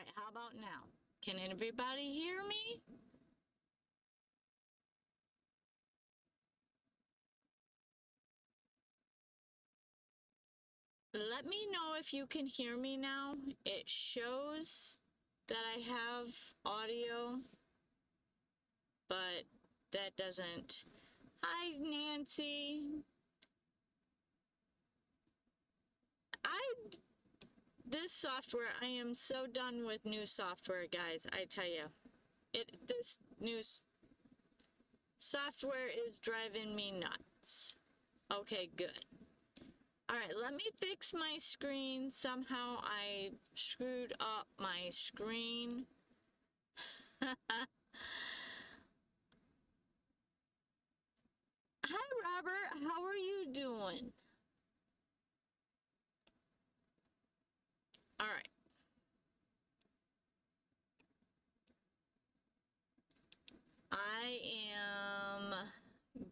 right, how about now? Can everybody hear me? Let me know if you can hear me now. It shows that I have audio, but that doesn't. Hi, Nancy. This software, I am so done with new software, guys. I tell you, this new software is driving me nuts. Okay, good. All right, let me fix my screen. Somehow I screwed up my screen. Hi, Robert. How are you doing? All right. I am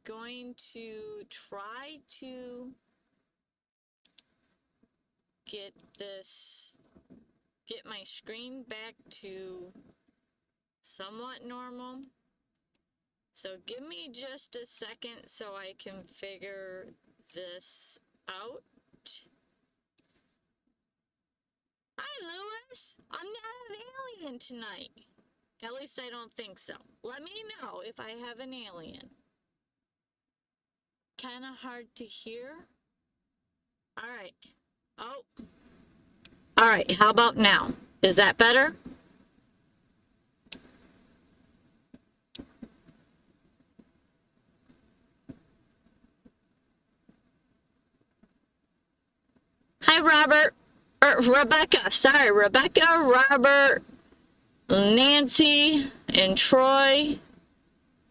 going to try to get my screen back to somewhat normal. So give me just a second so I can figure this out. Hi, Lewis. I'm not an alien tonight. At least I don't think so. Let me know if I have an alien. Kind of hard to hear. All right. Oh. All right. How about now? Is that better? Hi, Robert. Rebecca. Sorry, Rebecca, Robert, Nancy, and Troy.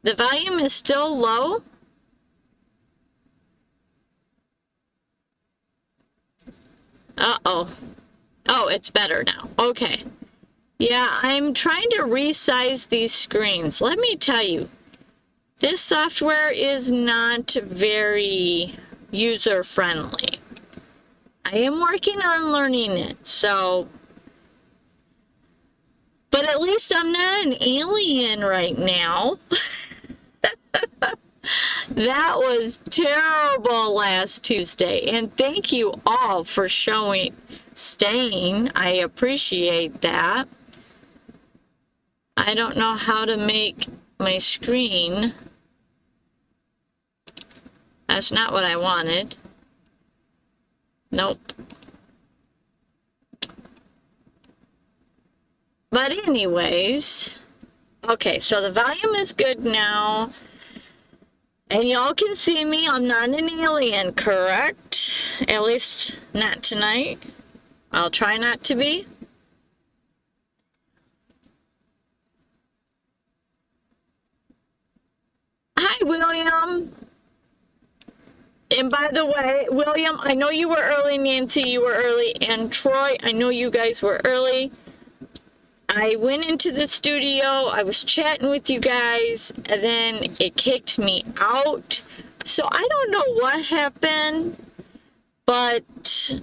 The volume is still low. Uh-oh. Oh, it's better now. Okay. Yeah, I'm trying to resize these screens. Let me tell you, this software is not very user-friendly. I am working on learning it, so... But at least I'm not an alien right now. That was terrible last Tuesday, and thank you all for staying. I appreciate that. I don't know how to make my screen. That's not what I wanted. Nope. But anyways, okay, so the volume is good now. And y'all can see me. I'm not an alien, correct? At least not tonight. I'll try not to be. Hi, William. And by the way, William, I know you were early. Nancy, you were early. And Troy, I know you guys were early. I went into the studio. I was chatting with you guys. And then it kicked me out. So I don't know what happened. But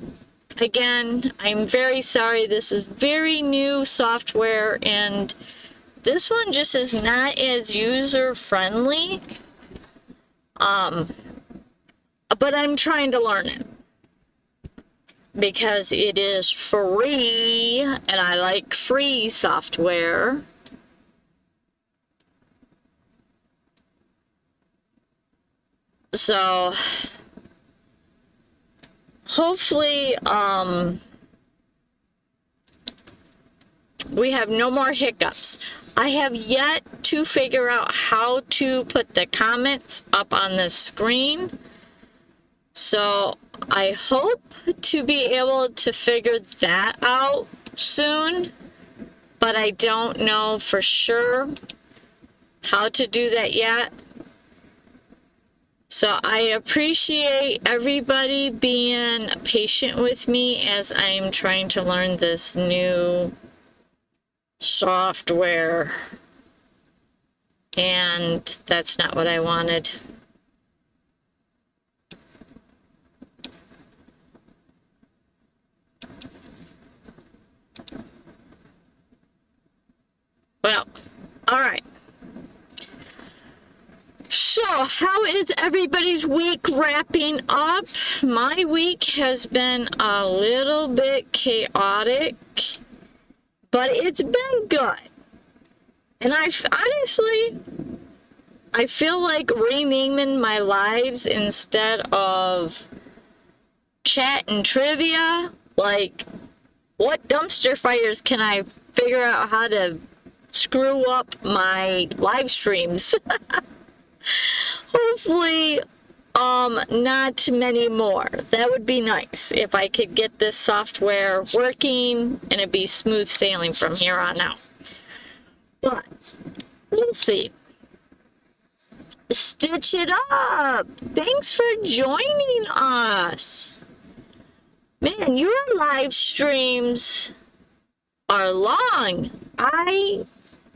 again, I'm very sorry. This is very new software. And this one just is not as user-friendly. But I'm trying to learn it because it is free and I like free software. So hopefully we have no more hiccups. I have yet to figure out how to put the comments up on the screen. So I hope to be able to figure that out soon, but I don't know for sure how to do that yet. So I appreciate everybody being patient with me as I'm trying to learn this new software. And that's not what I wanted. Well, all right. So, how is everybody's week wrapping up? My week has been a little bit chaotic, but it's been good. And I feel like renaming my lives instead of chat and trivia. Like, what dumpster fires can I figure out how to screw up my live streams? Hopefully, not many more. That would be nice if I could get this software working and it'd be smooth sailing from here on out. But we'll see. Stitch it up. Thanks for joining us. Man, your live streams are long.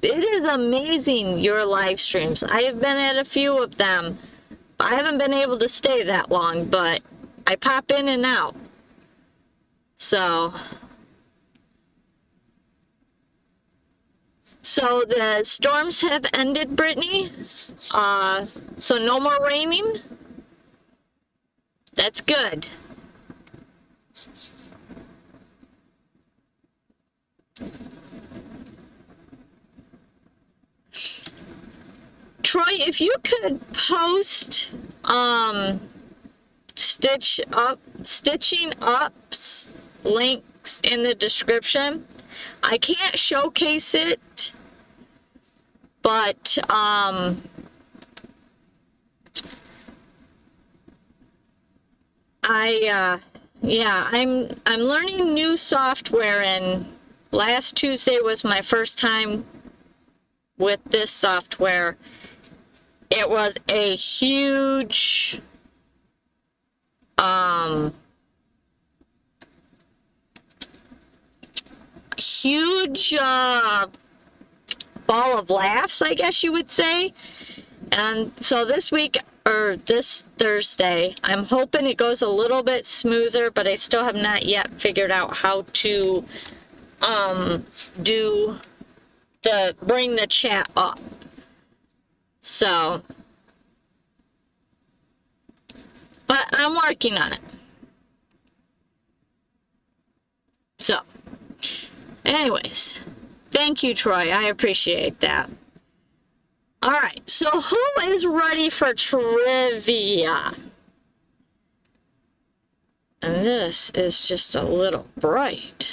It is amazing, your live streams. I have been at a few of them. I haven't been able to stay that long, but I pop in and out. So the storms have ended, Brittany. So no more raining. That's good. Troy, if you could post stitching up's links in the description. I can't showcase it, but I'm learning new software, and last Tuesday was my first time with this software. It was a huge ball of laughs, I guess you would say. And so this week, or this Thursday, I'm hoping it goes a little bit smoother, but I still have not yet figured out how to bring the chat up. So, but I'm working on it. So, anyways, thank you, Troy. I appreciate that. All right, so who is ready for trivia? And this is just a little bright.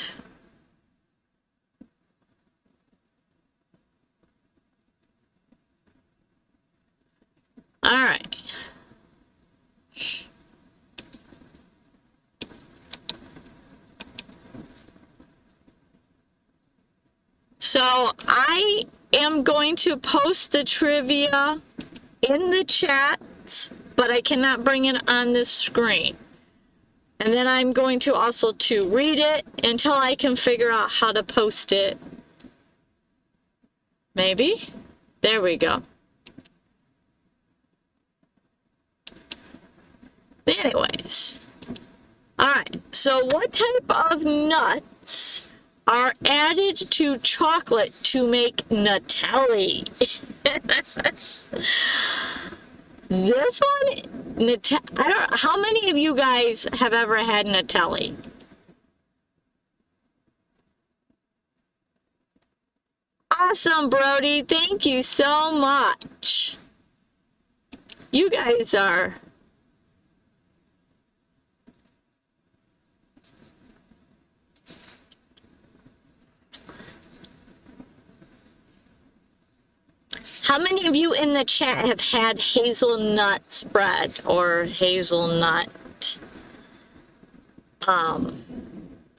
All right. So I am going to post the trivia in the chat, but I cannot bring it on this screen. And then I'm going to also read it until I can figure out how to post it. Maybe? There we go. Anyways. Alright, so what type of nuts are added to chocolate to make Nutella? This one, how many of you guys have ever had Nutella? Awesome, Brody. Thank you so much. You guys are... How many of you in the chat have had hazelnut spread or hazelnut, or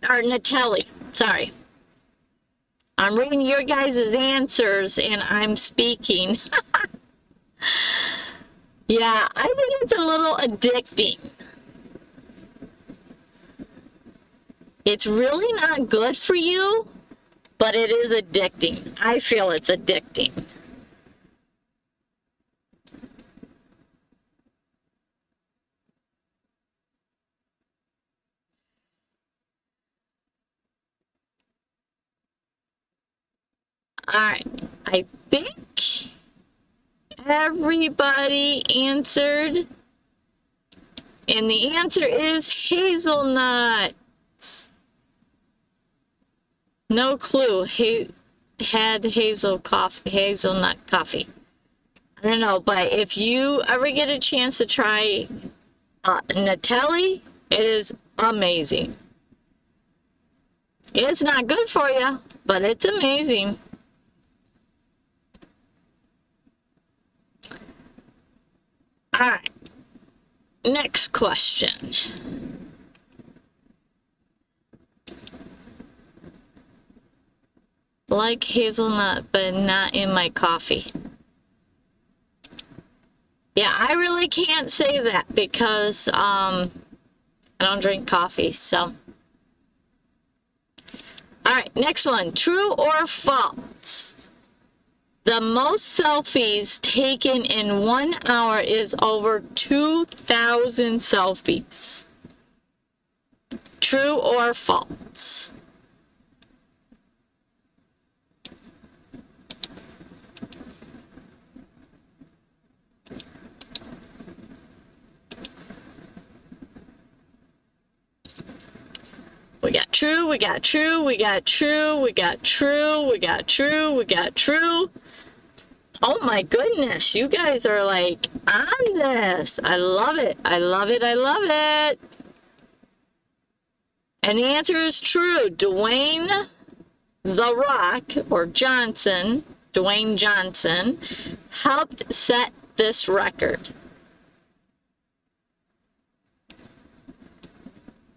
Nutella? Sorry. I'm reading your guys' answers and I'm speaking. Yeah, I think it's a little addicting. It's really not good for you, but it is addicting. I feel it's addicting. All right. I think everybody answered. And the answer is hazelnuts. No clue. Had hazelnut coffee. I don't know, but if you ever get a chance to try Nutella, it is amazing. It's not good for you, but it's amazing. All right. Next question. Like hazelnut, but not in my coffee. Yeah, I really can't say that because I don't drink coffee, so. All right, next one. True or false? The most selfies taken in 1 hour is over 2,000 selfies. True or false? We got true, we got true, we got true, we got true, we got true, we got true. Oh my goodness, you guys are like on this. I love it. I love it. I love it. And the answer is true. Dwayne The Rock, or Johnson, Dwayne Johnson, helped set this record.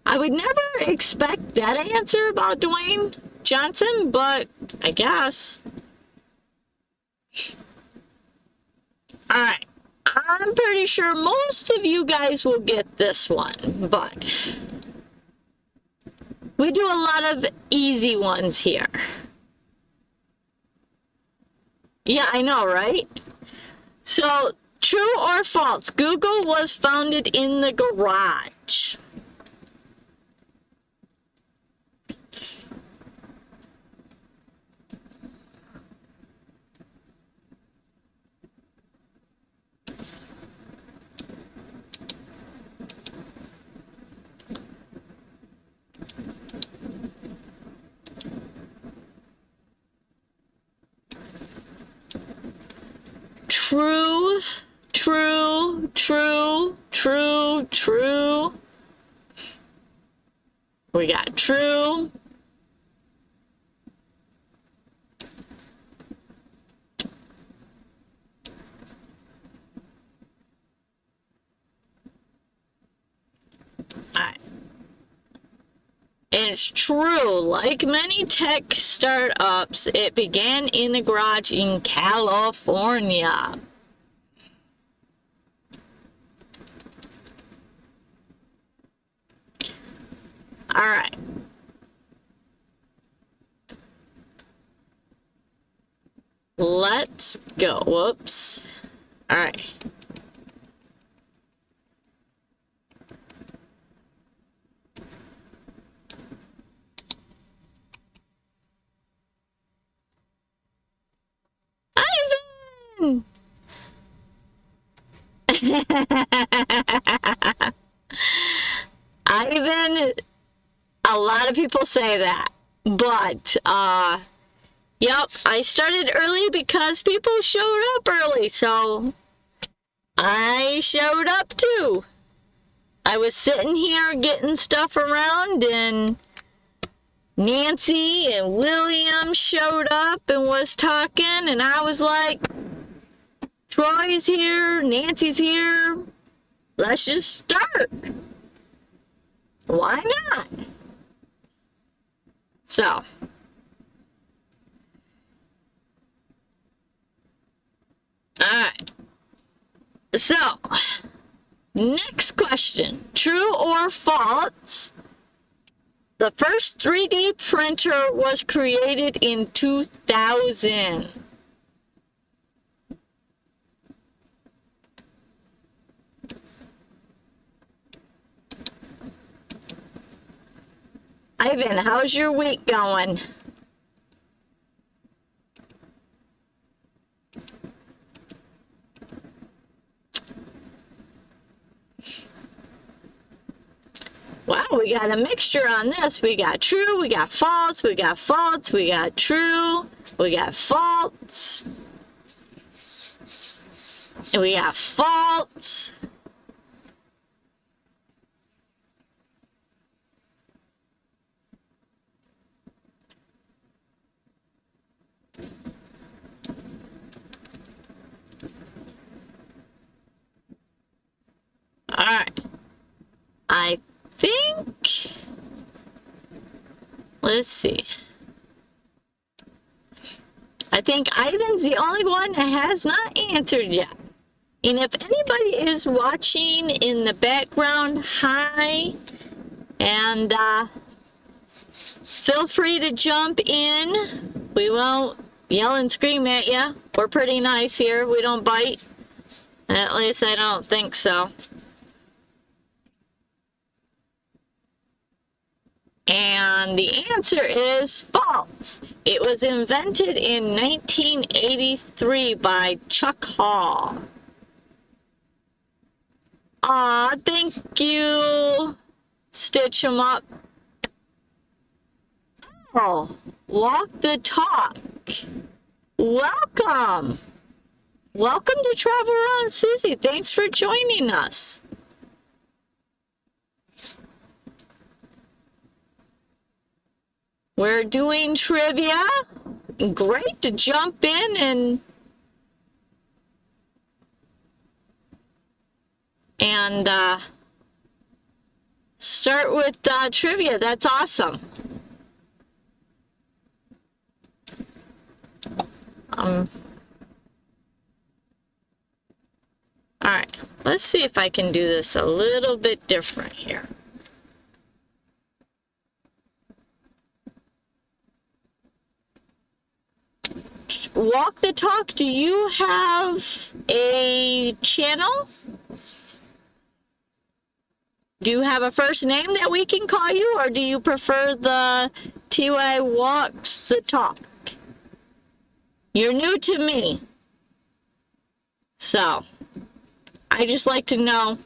I would never expect that answer about Dwayne Johnson, but I guess. Alright, I'm pretty sure most of you guys will get this one, but we do a lot of easy ones here. Yeah, I know, right? So, true or false? Google was founded in the garage. True, true, true, true, true. We got true. Alright. It's true. Like many tech startups, it began in a garage in California. All right. Let's go. Whoops. All right. Ivan! Ivan, a lot of people say that, but yep, I started early because people showed up early, so I showed up too. I was sitting here getting stuff around, and Nancy and William showed up and was talking, and I was like, Troy's here, Nancy's here, let's just start. Why not? So, alright. So, next question. True or false? The first 3D printer was created in 2000. Ivan, how's your week going? we got a mixture on this. We got true, we got false, we got false, we got true, we got false, and we got false. All right. I think, let's see. I think Ivan's the only one that has not answered yet. And if anybody is watching in the background, hi. And feel free to jump in. We won't yell and scream at you. We're pretty nice here. We don't bite. At least I don't think so. And the answer is false. It was invented in 1983 by Chuck Hall. Aw, thank you. Stitch 'em up. Oh, walk the talk. Welcome. Welcome to Travel Around Suzy. Thanks for joining us. We're doing trivia. Great to jump in and start with trivia. That's awesome. All right, let's see if I can do this a little bit different here. Walk the talk, do you have a channel? Do you have a first name that we can call you, or do you prefer the TY Walks the Talk? You're new to me, so I just like to know.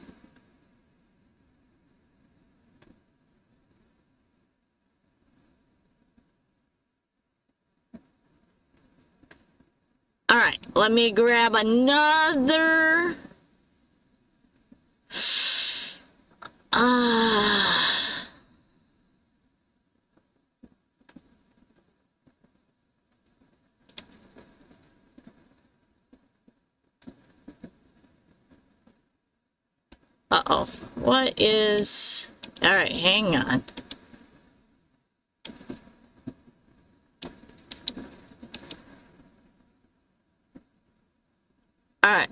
All right, let me grab another. Uh-oh, what is, all right, hang on. All right.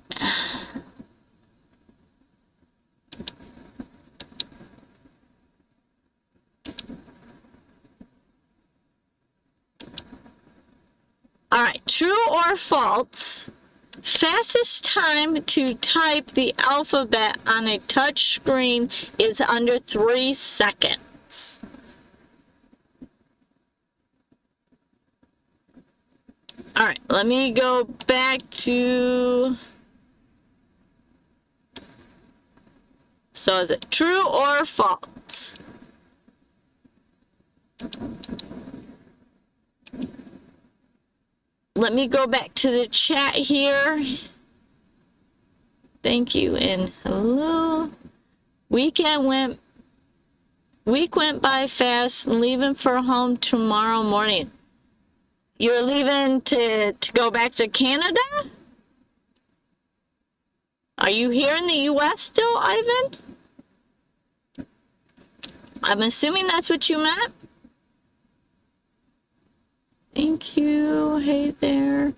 All right, true or false? Fastest time to type the alphabet on a touch screen is under 3 seconds. All right, let me go back to, so is it true or false? Let me go back to the chat here. Thank you and hello. Week went by fast, leaving for home tomorrow morning. You're leaving to go back to Canada? Are you here in the US still, Ivan? I'm assuming that's what you meant. Thank you. Hey there.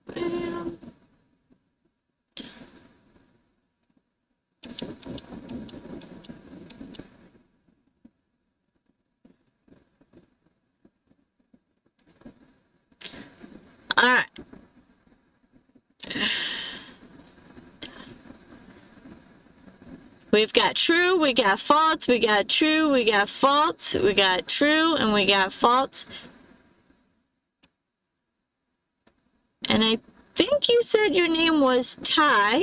Bam. All right. We've got true, we got false, we got true, we got false, we got true, and we got false. And I think you said your name was Ty.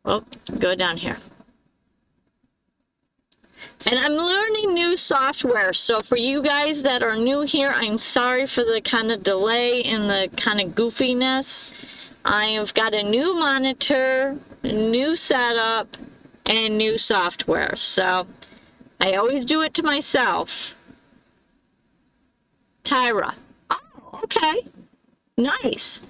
Oh, go down here. And I'm learning new software, so for you guys that are new here, I'm sorry for the kind of delay and the kind of goofiness. I have got a new monitor, new setup, and new software, so I always do it to myself. Tyra. Oh, okay. Nice.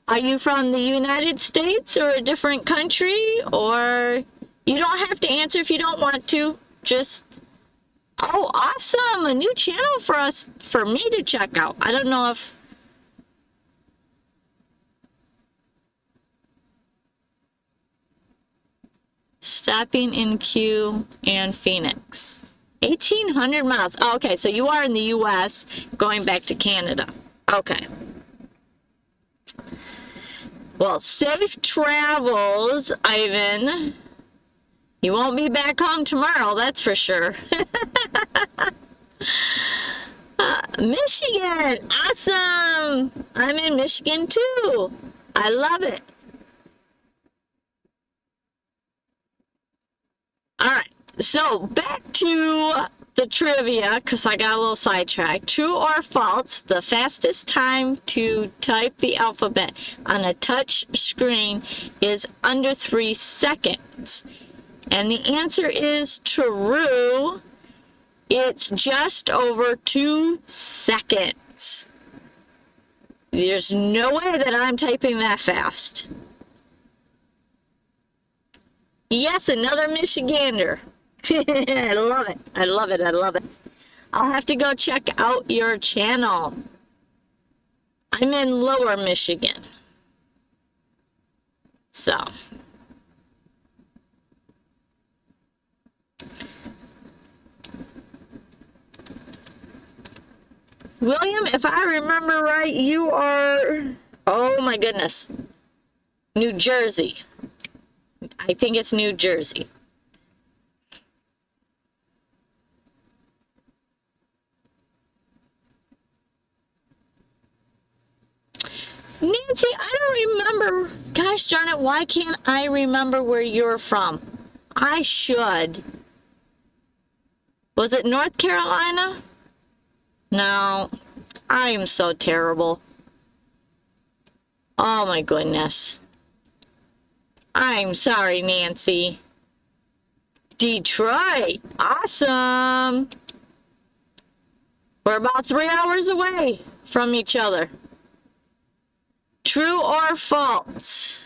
Are you from the United States or a different country? Or you don't have to answer if you don't want to. Just, oh, awesome. A new channel for me to check out. I don't know if, stopping in Q and Phoenix. 1,800 miles. Oh, okay, so you are in the U.S. going back to Canada. Okay. Well, safe travels, Ivan. You won't be back home tomorrow, that's for sure. Michigan, awesome. I'm in Michigan too. I love it. All right, so back to the trivia, because I got a little sidetracked. True or false, the fastest time to type the alphabet on a touch screen is under 3 seconds. And the answer is true. It's just over 2 seconds. There's no way that I'm typing that fast. Yes, another Michigander. I love it. I love it. I love it. I'll have to go check out your channel. I'm in Lower Michigan. So. William, if I remember right, you are, oh my goodness, New Jersey. I think it's New Jersey. Nancy, I don't remember. Gosh darn it, why can't I remember where you're from? I should. Was it North Carolina? No, I am so terrible. Oh my goodness. I'm sorry, Nancy. Detroit, awesome. We're about 3 hours away from each other. True or false?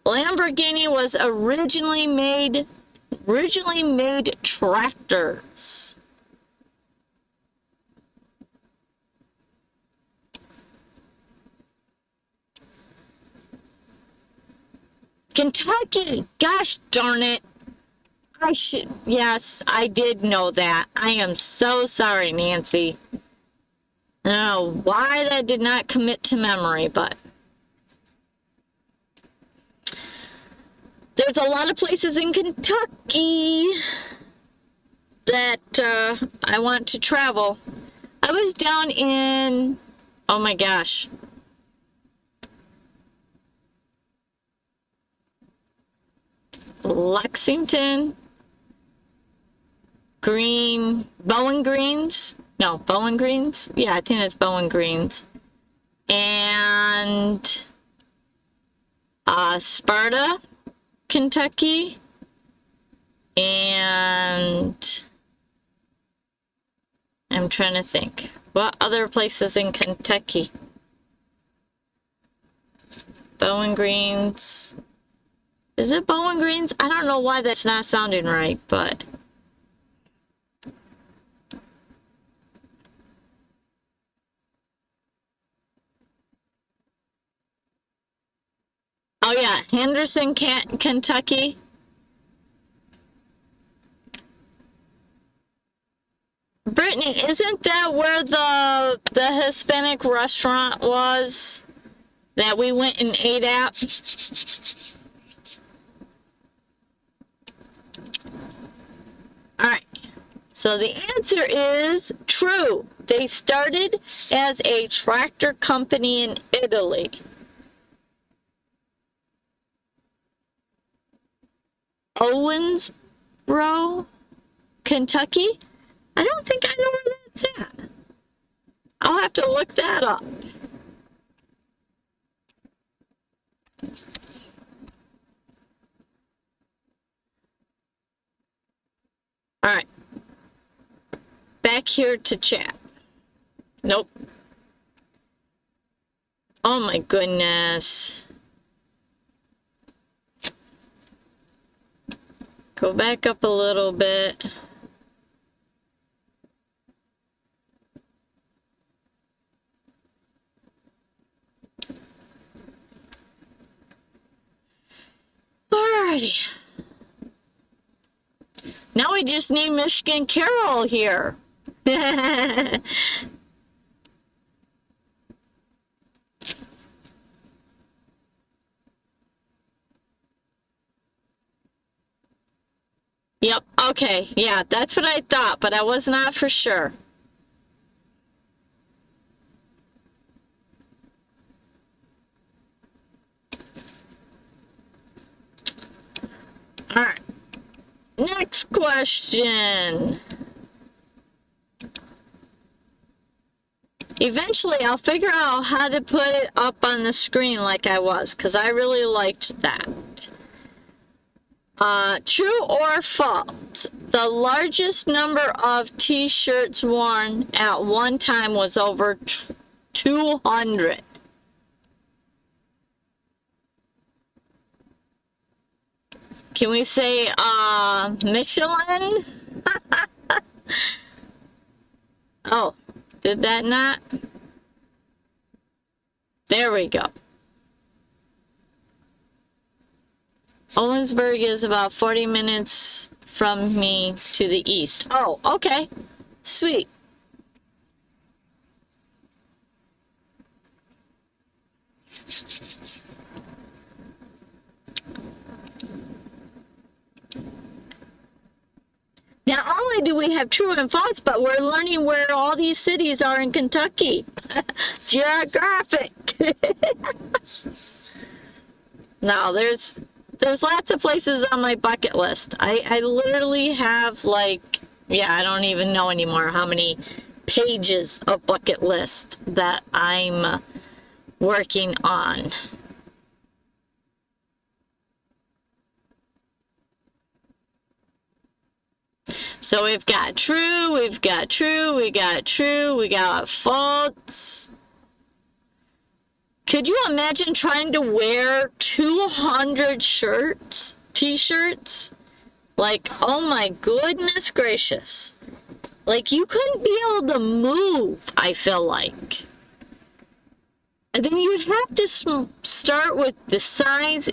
Lamborghini was originally made tractors. Kentucky, gosh darn it. Yes, I did know that. I am so sorry, Nancy. I don't know why that did not commit to memory, but there's a lot of places in Kentucky that I want to travel. I was down in, oh my gosh, Lexington, Bowling Greens. No, Bowling Greens. Yeah, I think it's Bowling Greens. And Sparta, Kentucky. And I'm trying to think. What other places in Kentucky? Bowling Greens. Is it Bowling Greens? I don't know why that's not sounding right, but oh yeah, Henderson, Kentucky. Brittany, isn't that where the Hispanic restaurant was that we went and ate at? All right. So the answer is true. They started as a tractor company in Italy. Owensboro, Kentucky? I don't think I know where that's at. I'll have to look that up. All right. Back here to chat. Nope. Oh my goodness. Go back up a little bit. Alrighty. Now we just need Michigan Carol here. Yep, okay, yeah, that's what I thought, but I was not for sure. All right, next question. Eventually, I'll figure out how to put it up on the screen like I was, because I really liked that. True or false? The largest number of t-shirts worn at one time was over 200. Can we say, Michelin? Oh, did that not? There we go. Owensboro is about 40 minutes from me to the east. Oh, okay. Sweet. Not only do we have true and false, but we're learning where all these cities are in Kentucky. Geographic. Now, there's lots of places on my bucket list. I literally have, like, yeah, I don't even know anymore how many pages of bucket list that I'm working on. So we've got true, we've got true, we got true, we got false. Could you imagine trying to wear 200 shirts, t-shirts? Like, oh my goodness gracious. Like, you couldn't be able to move, I feel like. And then you'd have to start with the size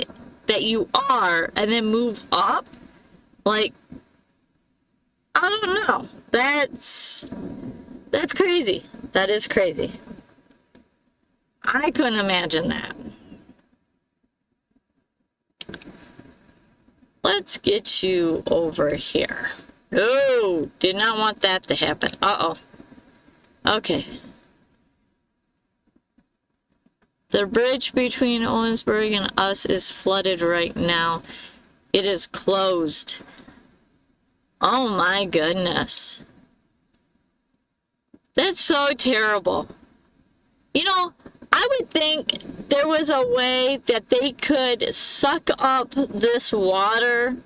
that you are and then move up. Like, I don't know. That's crazy. That is crazy. I couldn't imagine that. Let's get you over here. Oh, did not want that to happen. Uh-oh. Okay. The bridge between Owensboro and us is flooded right now. It is closed. Oh my goodness. That's so terrible. You know, I would think there was a way that they could suck up this water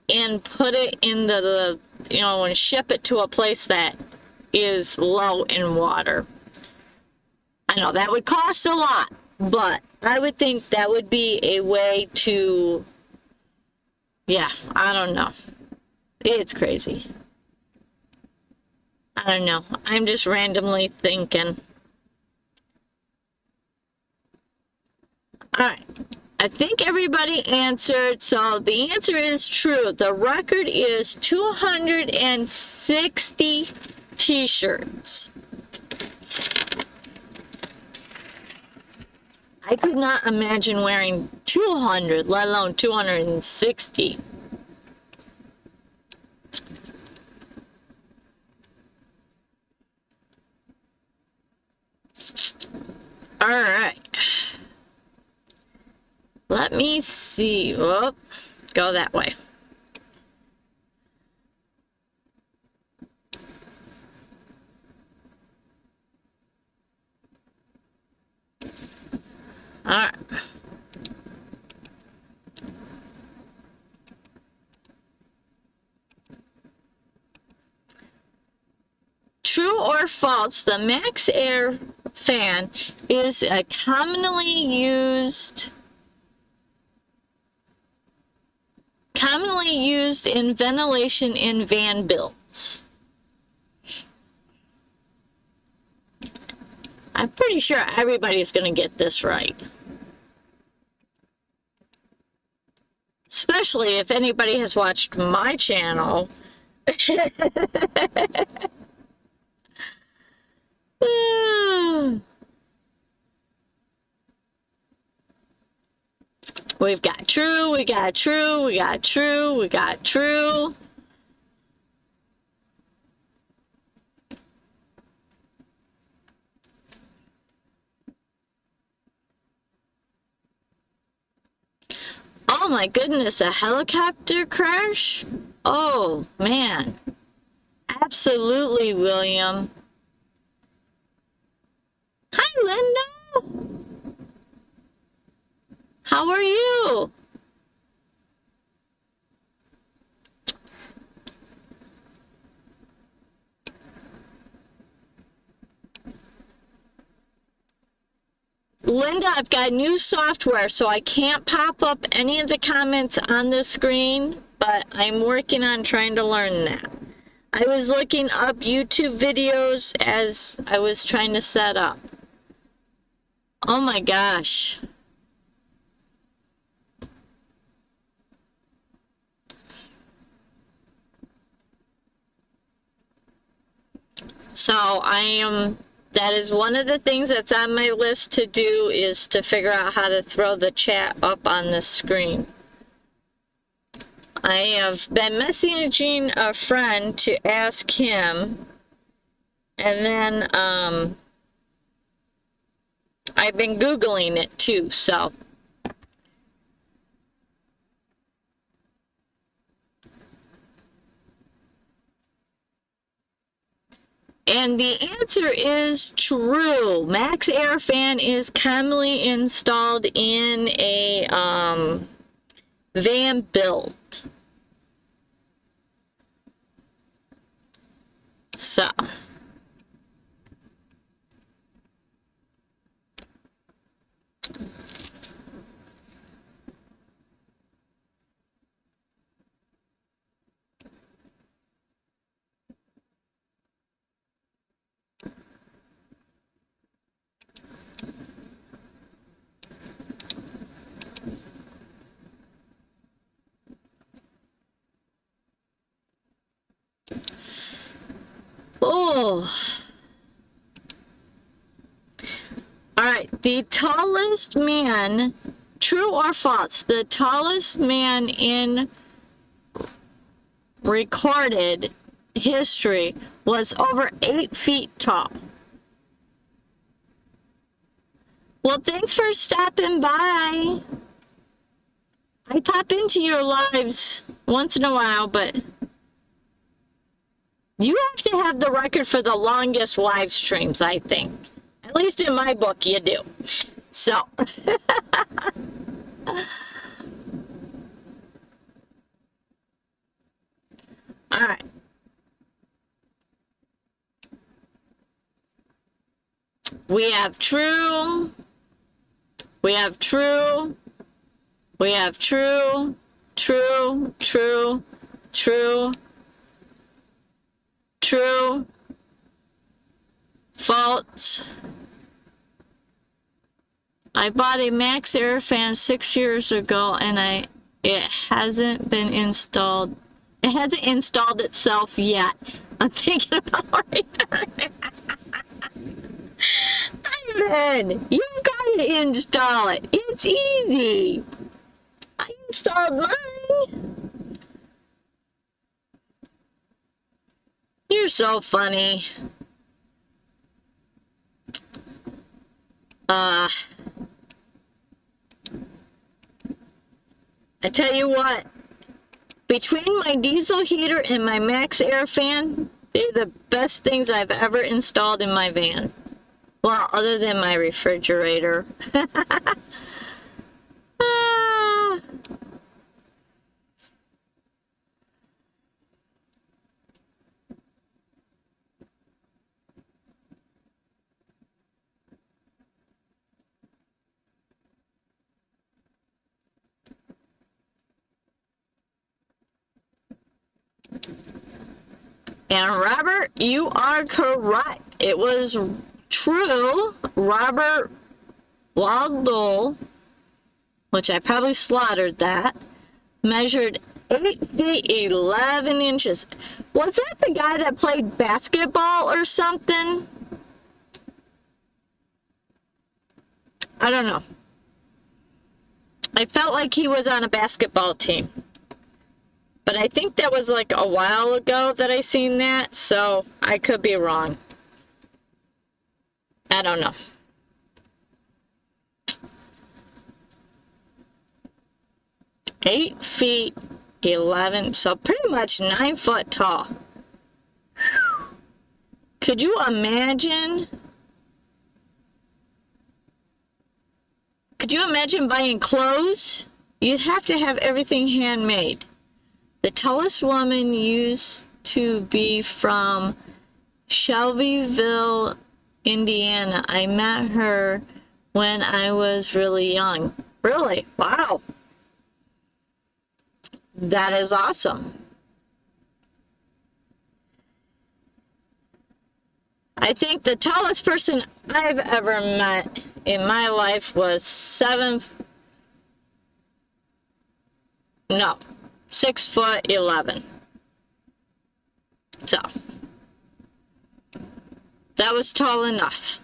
and put it in the you know, and ship it to a place that is low in water. I know that would cost a lot, but I would think that would be a way to, yeah, I don't know. It's crazy. I don't know. I'm just randomly thinking. Alright, I think everybody answered, so the answer is true. The record is 260 t-shirts. I could not imagine wearing 200, let alone 260. All right. Let me see. Whoop. Go that way. All right. True or false, the Max Air fan is a commonly used in ventilation in van builds. I'm pretty sure everybody's going to get this right. Especially if anybody has watched my channel. We've got true, we got true, we got true, we got true. Oh my goodness, a helicopter crash? Oh man. Absolutely, William. Hi, Linda. How are you? Linda, I've got new software, so I can't pop up any of the comments on the screen, but I'm working on trying to learn that. I was looking up YouTube videos as I was trying to set up. Oh my gosh. So that is one of the things that's on my list to do, is to figure out how to throw the chat up on the screen. I have been messaging a friend to ask him, and then I've been Googling it too, so. And the answer is true. Max Air Fan is commonly installed in a van build. So. Oh. All right, the tallest man, true or false, the tallest man in recorded history was over 8 feet tall. Well, thanks for stopping by. I pop into your lives once in a while, but you have to have the record for the longest live streams, I think. At least in my book, you do. So. All right. We have true. We have true. We have true. True. True. True. True. False. I bought a Max Air fan 6 years ago, and it hasn't been installed. It hasn't installed itself yet. I'm thinking about returning. Ivan, you gotta install it. It's easy. I installed mine. You're so funny. I tell you what, between my diesel heater and my max air fan, they're the best things I've ever installed in my van. Well, other than my refrigerator. Ah. And Robert, you are correct. It was true. Robert Waldo, which I probably slaughtered that, measured 8 feet 11 inches. Was that the guy that played basketball or something? I don't know. I felt like he was on a basketball team. But I think that was like a while ago that I seen that, so I could be wrong. I don't know. (8 feet 11), so pretty much 9 foot tall. Could you imagine? Could you imagine buying clothes? You'd have to have everything handmade. The tallest woman used to be from Shelbyville, Indiana. I met her when I was really young. Really? Wow. That is awesome. I think the tallest person I've ever met in my life was 6 foot 11. So, that was tall enough.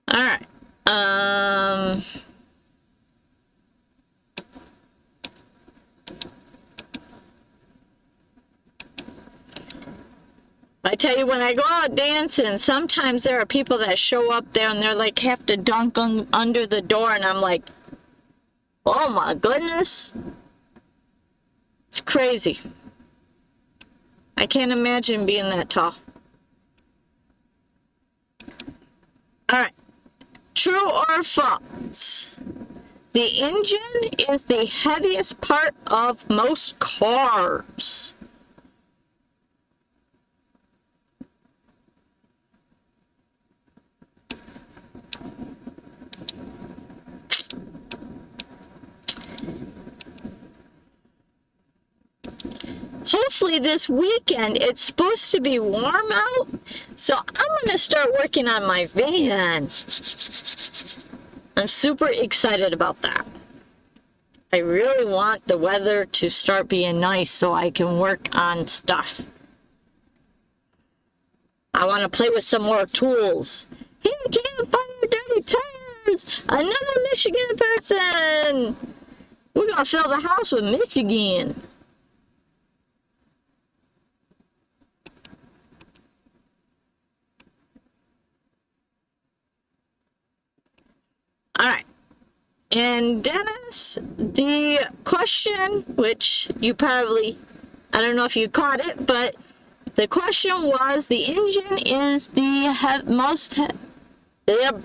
All right. I tell you, when I go out dancing, sometimes there are people that show up there and they're like have to dunk under the door, and I'm like, oh my goodness. It's crazy. I can't imagine being that tall. All right. True or false? The engine is the heaviest part of most cars. Hopefully this weekend, it's supposed to be warm out, so I'm going to start working on my van. I'm super excited about that. I really want the weather to start being nice so I can work on stuff. I want to play with some more tools. Hey, campfire, dirty tires! Another Michigan person! We're going to fill the house with Michigan. All right. And Dennis, the question, which you probably, I don't know if you caught it, but the question was, the engine is the most, yep.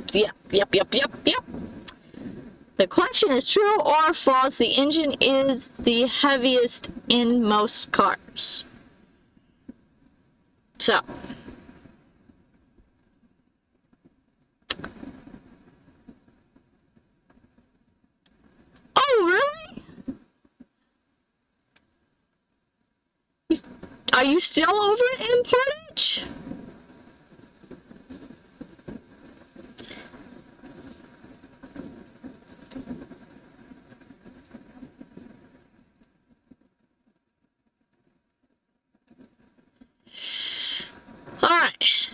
The question is true or false, the engine is the heaviest in most cars. So, oh, really? Are you still over in Portage? All right.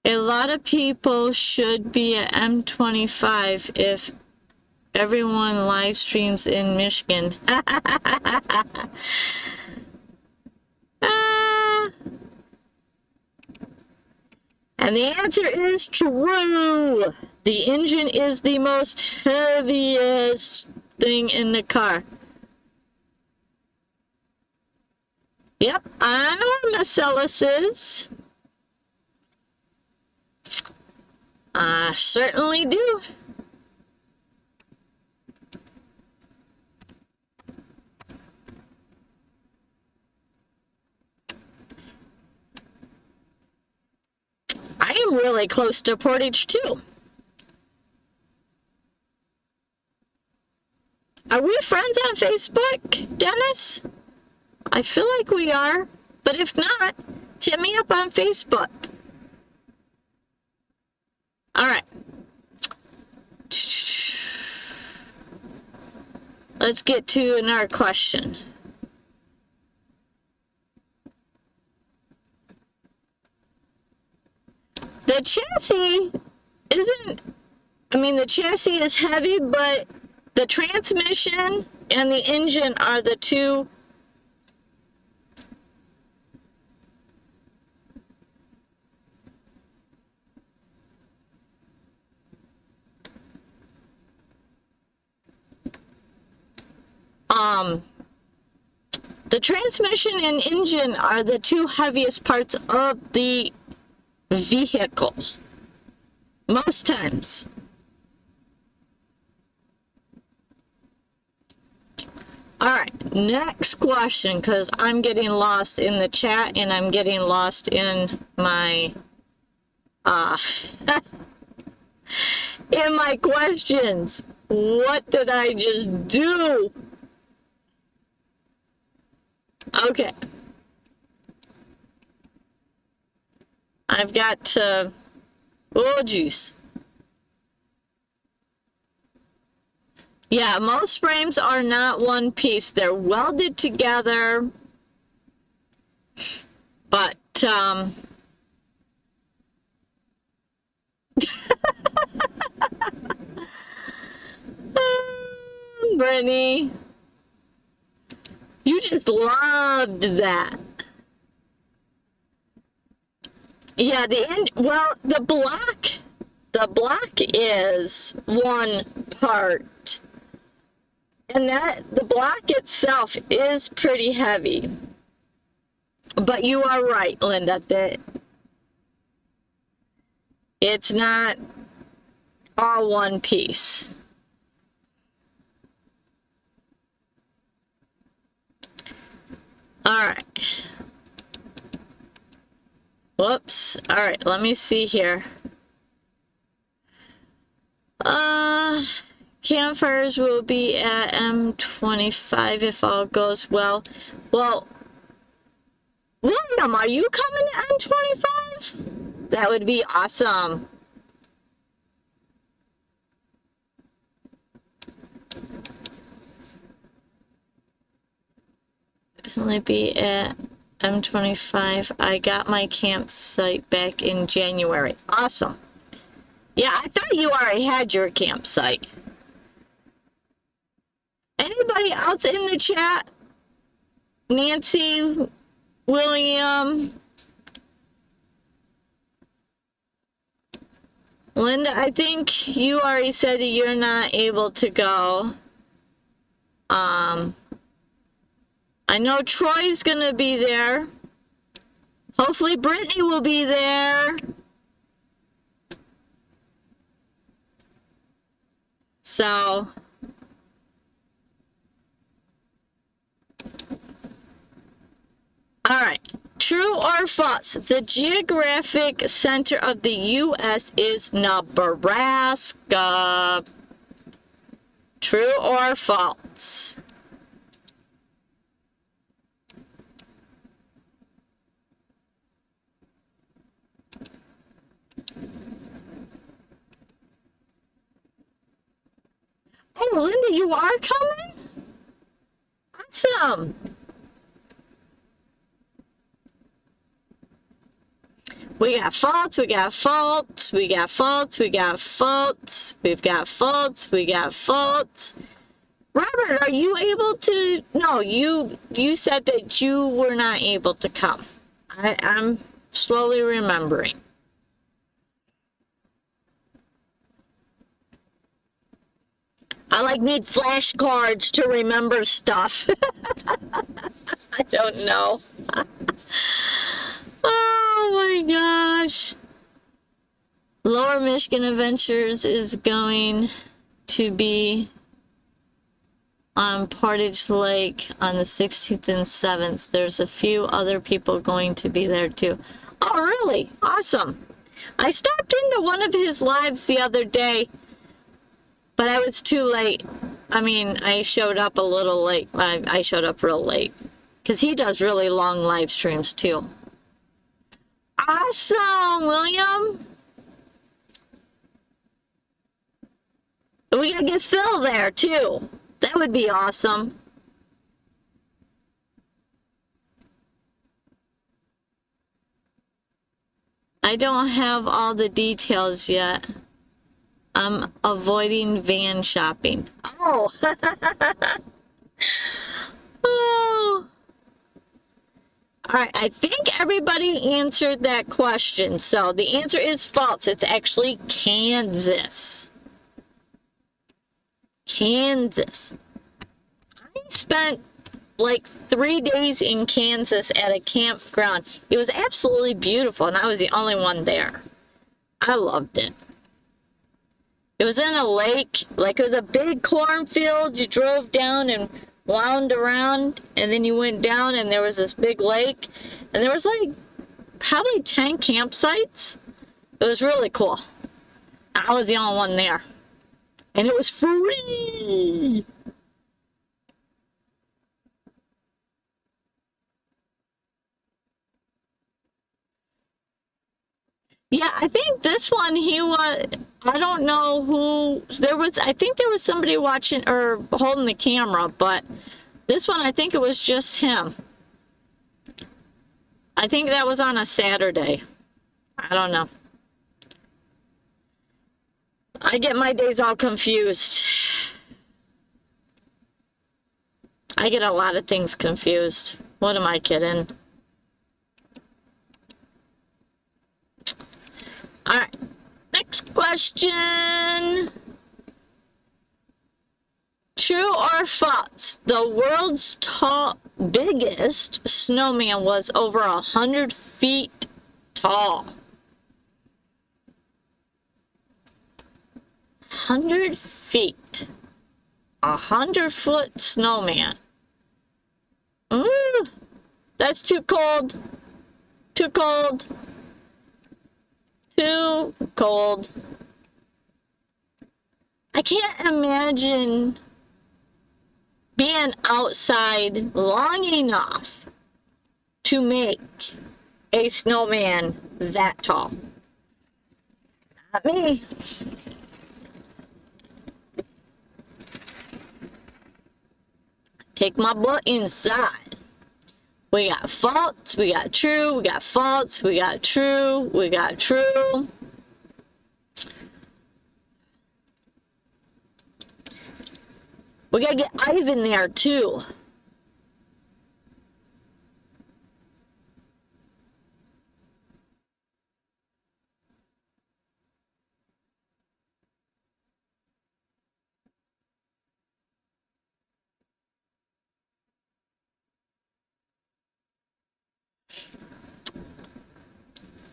A lot of people should be at M25 if Everyone live streams in Michigan. Ah. And the answer is true. The engine is the most heaviest thing in the car. Yep, I know what Marcellus is. I certainly do. I am really close to Portage too. Are we friends on Facebook, Dennis? I feel like we are, but if not, hit me up on Facebook. All right. Let's get to another question. The chassis isn't, I mean, the chassis is heavy, but the transmission and the engine are the two the transmission and engine are the two heaviest parts of the vehicle. Most times. Alright, next question, because I'm getting lost in the chat and I'm getting lost in my in my questions. What did I just do? Okay. I've got to, oh juice. Yeah, most frames are not one piece. They're welded together, but, Brittany, you just loved that. Yeah, the block is one part. And the block itself is pretty heavy. But you are right, Linda, that it's not all one piece. All right. Whoops. All right, let me see here. Campfires will be at M25 if all goes well. Well, William, are you coming to M25? That would be awesome. Definitely be at M25. I got my campsite back in January. Awesome. Yeah, I thought you already had your campsite. Anybody else in the chat? Nancy, William, Linda, I think you already said you're not able to go. I know Troy's gonna be there. Hopefully Brittany will be there. So, all right. True or false? The geographic center of the U.S. is Nebraska. True or false? Oh, Linda, you are coming? Awesome. We got faults, we got faults, we got faults, we got faults, we've got faults, we got faults. Robert, are you able to? No, you said that you were not able to come. I'm slowly remembering. I like need flashcards to remember stuff. I don't know. Oh my gosh. Lower Michigan Adventures is going to be on Portage Lake on the 16th and 7th. There's a few other people going to be there too. Oh, really? Awesome. I stopped into one of his lives the other day, but I was too late. I mean, I showed up a little late. I showed up real late because he does really long live streams too. Awesome, William. We gotta get Phil there too. That would be awesome. I don't have all the details yet. I'm avoiding van shopping. Oh. Oh. All right, I think everybody answered that question. So the answer is false. It's actually Kansas. Kansas. I spent like 3 days in Kansas at a campground. It was absolutely beautiful, and I was the only one there. I loved it. It was in a lake, like it was a big cornfield. You drove down and wound around, and then you went down, and there was this big lake, and there was like probably 10 campsites. It was really cool. I was the only one there, and it was free. Yeah, I think this one, he was, I don't know who, there was, I think there was somebody watching or holding the camera, but this one, I think it was just him. I think that was on a Saturday. I don't know. I get my days all confused. I get a lot of things confused. What am I kidding? All right, next question. True or false? The world's biggest snowman was over 100 feet tall. 100 feet. 100-foot snowman. That's too cold. Too cold. Too cold. I can't imagine being outside long enough to make a snowman that tall. Not me. Take my butt inside. We got false, we got true, we got false, we got true, we got true. We gotta get Ivan there too.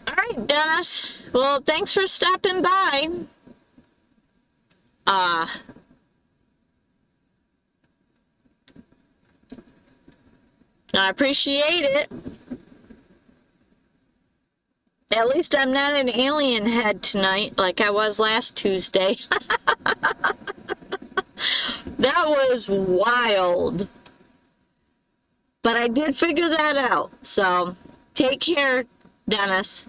All right, Dennis. Well, thanks for stopping by. I appreciate it. At least I'm not an alien head tonight like I was last Tuesday. That was wild. But I did figure that out. So take care, Dennis.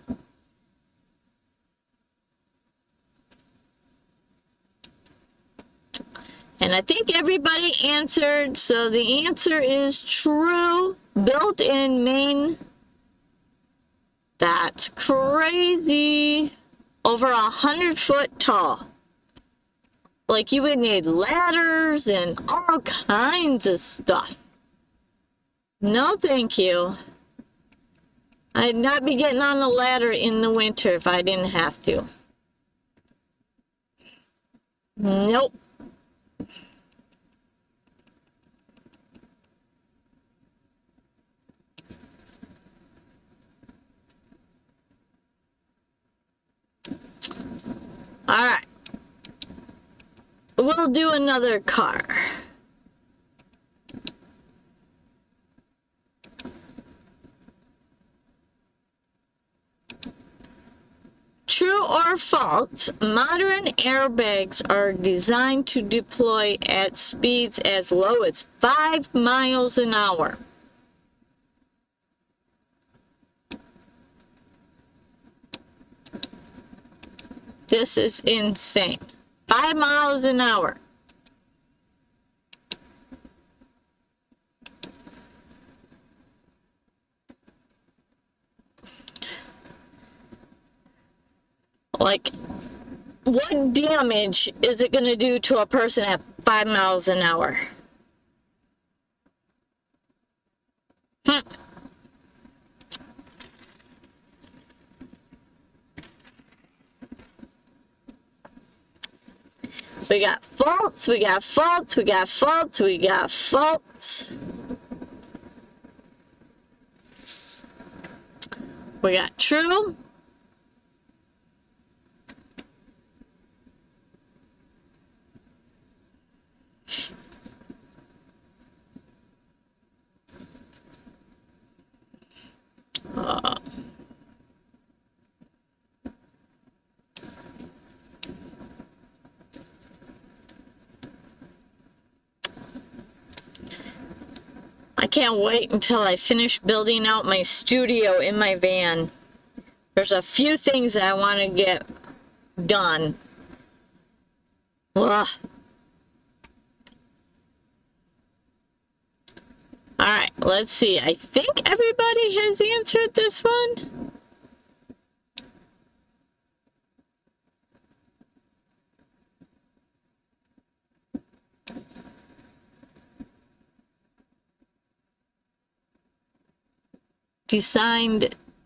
And I think everybody answered, so the answer is true. Built in Maine. That's crazy. Over 100-foot tall. Like you would need ladders and all kinds of stuff. No, thank you. I'd not be getting on the ladder in the winter if I didn't have to. Nope. Alright. We'll do another car. True or false, modern airbags are designed to deploy at speeds as low as 5 miles an hour. This is insane. 5 miles an hour. Like, what damage is it going to do to a person at 5 miles an hour? We got faults, we got faults, we got faults, we got faults. We got true. I can't wait until I finish building out my studio in my van. There's a few things that I want to get done. Ugh. Alright, let's see. I think everybody has answered this one.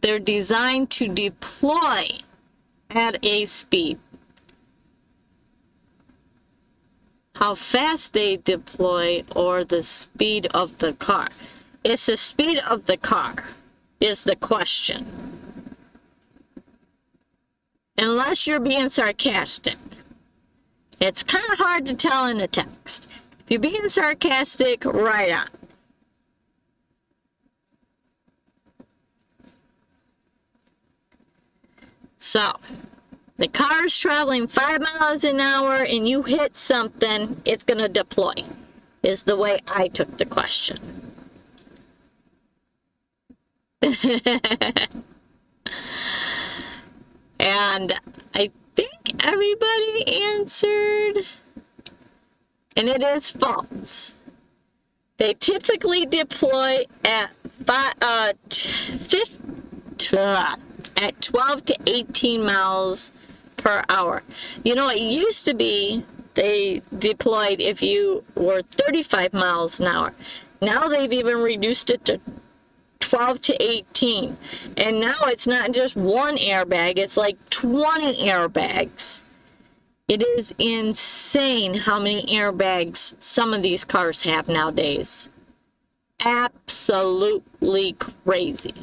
They're designed to deploy at a speed. How fast they deploy or the speed of the car. It's the speed of the car is the question. Unless you're being sarcastic. It's kind of hard to tell in the text. If you're being sarcastic, right on. So, the car is traveling 5 miles an hour and you hit something, it's going to deploy, is the way I took the question. And I think everybody answered, and it is false. They typically deploy at 12 to 18 miles per hour. You know, it used to be they deployed if you were 35 miles an hour. Now they've even reduced it to 12 to 18. And now it's not just one airbag, it's like 20 airbags. It is insane how many airbags some of these cars have nowadays. Absolutely crazy.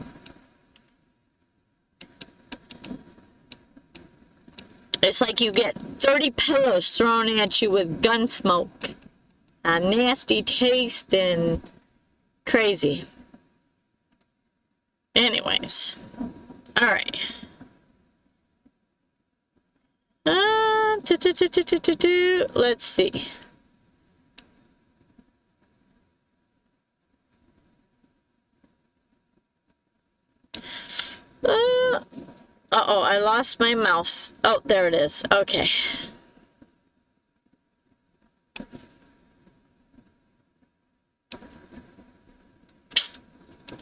It's like you get 30 pillows thrown at you with gun smoke. A nasty taste and crazy. Anyways. Alright. Let's see. Uh-oh, I lost my mouse. Oh, there it is. Okay.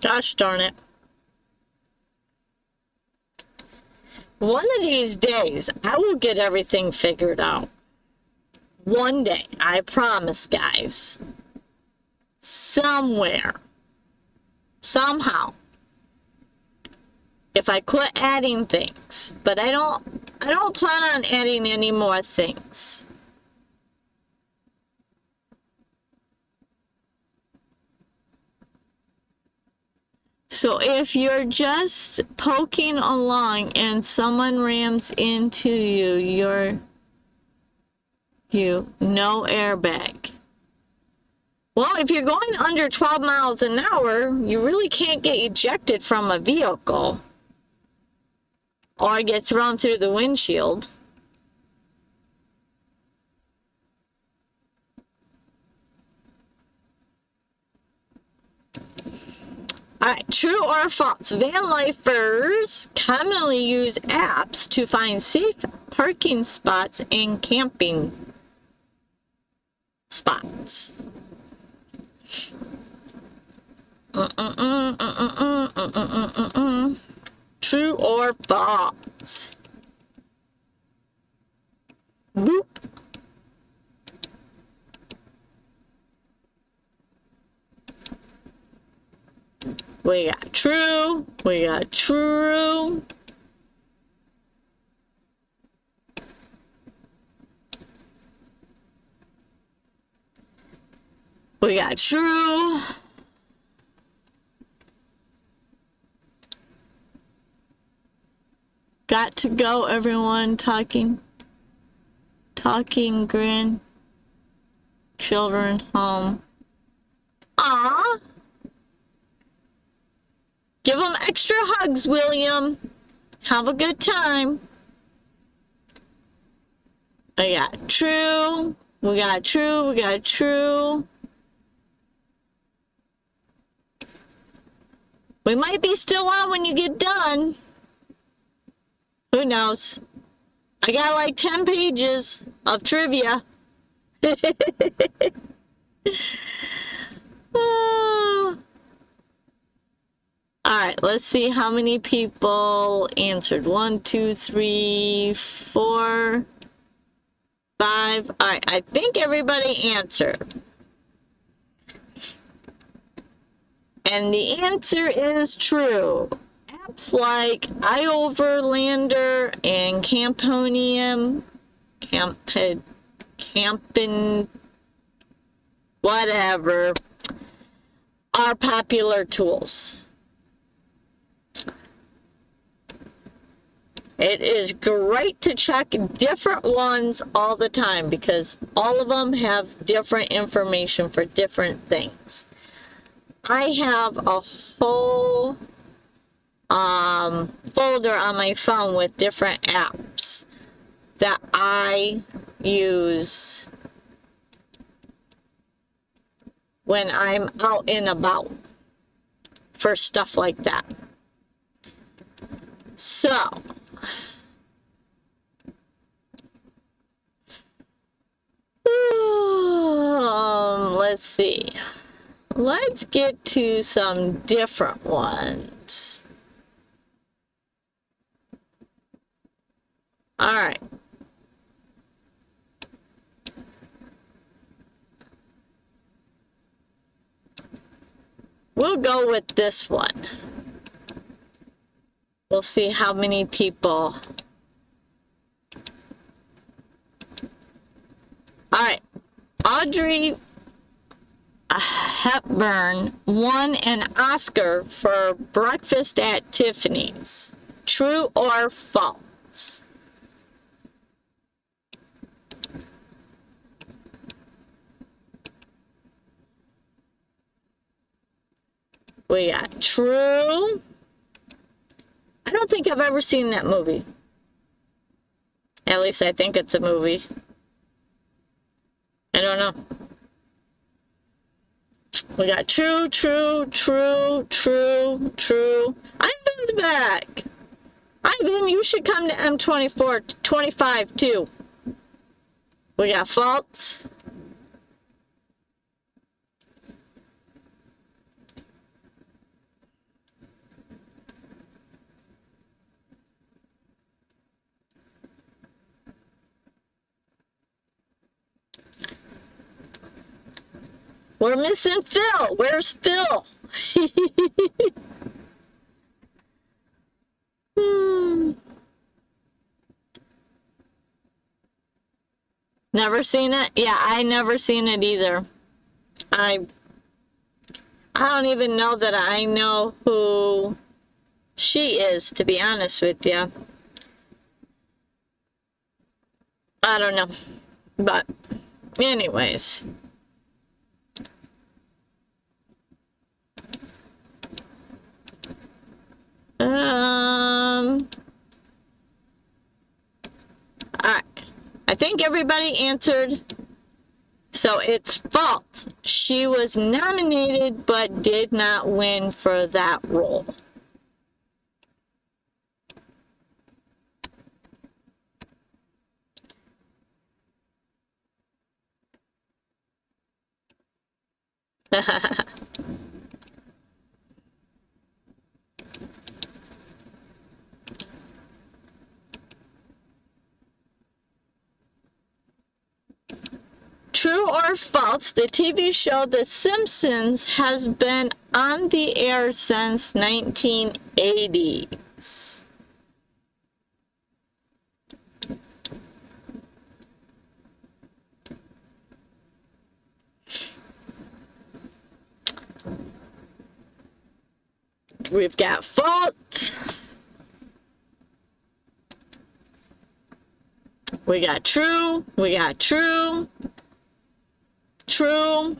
Gosh darn it. One of these days, I will get everything figured out. One day, I promise, guys. Somewhere, somehow, if I quit adding things, but I don't plan on adding any more things. So if you're just poking along and someone rams into you, no airbag. Well, if you're going under 12 miles an hour, you really can't get ejected from a vehicle or get thrown through the windshield. Alright, true or false? Van lifers commonly use apps to find safe parking spots and camping spots. True or false? Boop. We got true. We got true. We got true. Got to go, everyone. Talking grandchildren home. Aww. Give them extra hugs, William. Have a good time. We got true. We got true. We got true. We might be still on when you get done. Who knows? I got like 10 pages of trivia. Oh. Alright, let's see how many people answered. 1, 2, 3, 4, 5. Alright, I think everybody answered. And the answer is true. Apps like iOverlander and Camponium, Campin, whatever, are popular tools. It is great to check different ones all the time because all of them have different information for different things. I have a whole folder on my phone with different apps that I use when I'm out and about for stuff like that. So, let's see. Let's get to some different ones. All right. We'll go with this one. We'll see how many people. All right. Audrey Hepburn won an Oscar for Breakfast at Tiffany's. True or false? We got true. I don't think I've ever seen that movie. At least I think it's a movie. I don't know. We got true, true, true, true, true. Ivan's back. Ivan, you should come to M24, 25 too. We got false. We're missing Phil. Where's Phil? Never seen it? Yeah, I never seen it either. I don't even know that I know who she is, to be honest with you. I don't know. But anyways. I think everybody answered. So it's false. She was nominated but did not win for that role. True or false, the TV show The Simpsons has been on the air since 1980. We've got false. We got true. We got true. True.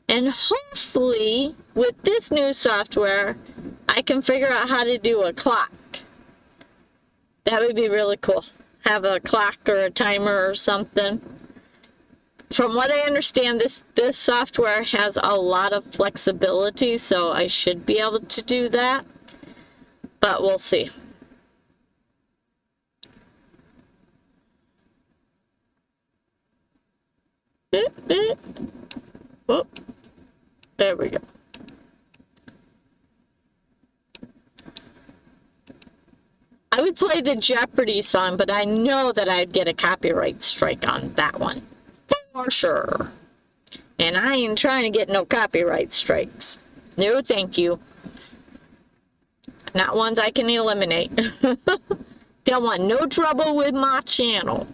And hopefully, with this new software, I can figure out how to do a clock. That would be really cool. Have a clock or a timer or something. From what I understand, this software has a lot of flexibility, so I should be able to do that. But we'll see. Oh, there we go. I would play the Jeopardy song, but I know that I'd get a copyright strike on that one. For sure. And I ain't trying to get no copyright strikes. No, thank you. Not ones I can eliminate. Don't want no trouble with my channel.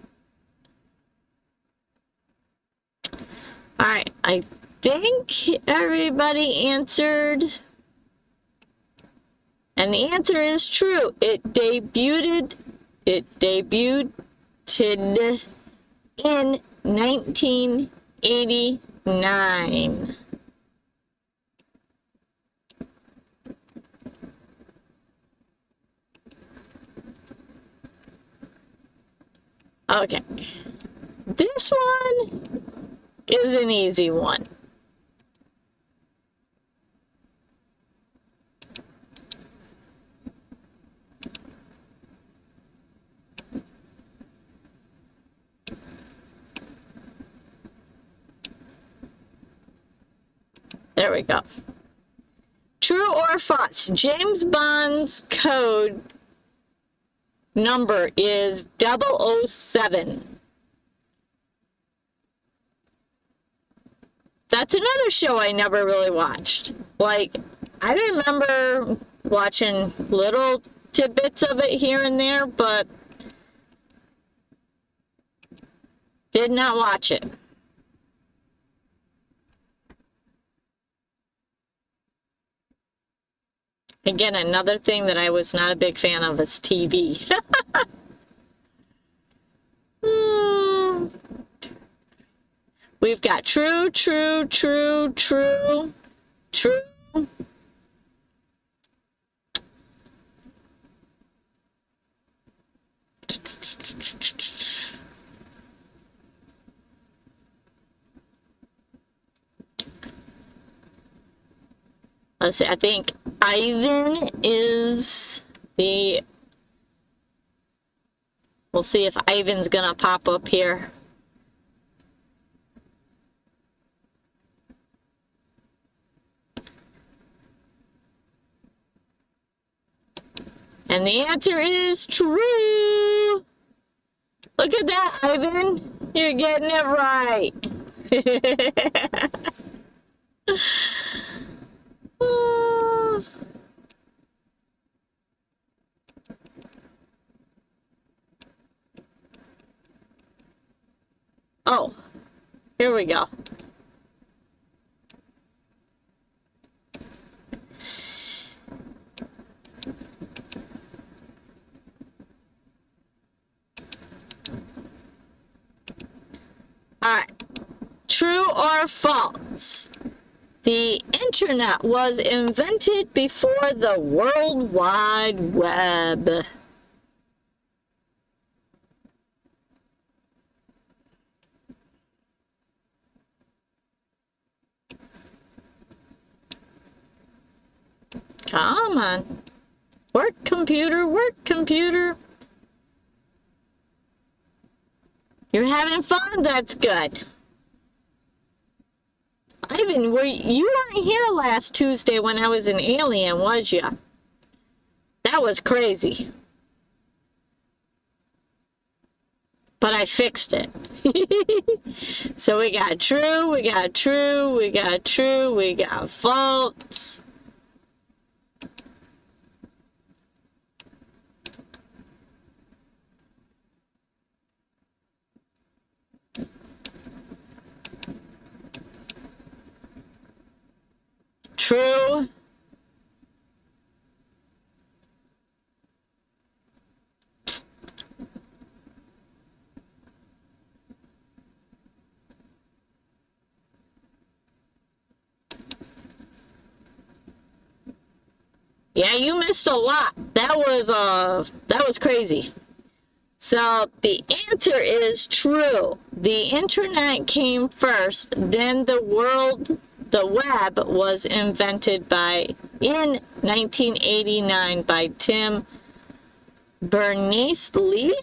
Alright, I think everybody answered. And the answer is true. It debuted in 1989. Okay. This one is an easy one. There we go. True or false? James Bond's code number is 007. That's another show I never really watched. Like, I remember watching little tidbits of it here and there, but did not watch it. Again, another thing that I was not a big fan of is TV. We've got true, true, true, true, true. Let's see, I think Ivan is the... We'll see if Ivan's gonna pop up here. And the answer is true. Look at that, Ivan. You're getting it right. Oh, here we go. Alright, true or false? The internet was invented before the World Wide Web. Come on. Work, computer, work, computer. You're having fun, that's good. Ivan, you weren't here last Tuesday when I was an alien, was ya? That was crazy. But I fixed it. So we got true, we got true, we got true, we got false. True. Yeah, you missed a lot. That was crazy. So the answer is true. The internet came first, then the web was invented in 1989 by Tim Berners-Lee.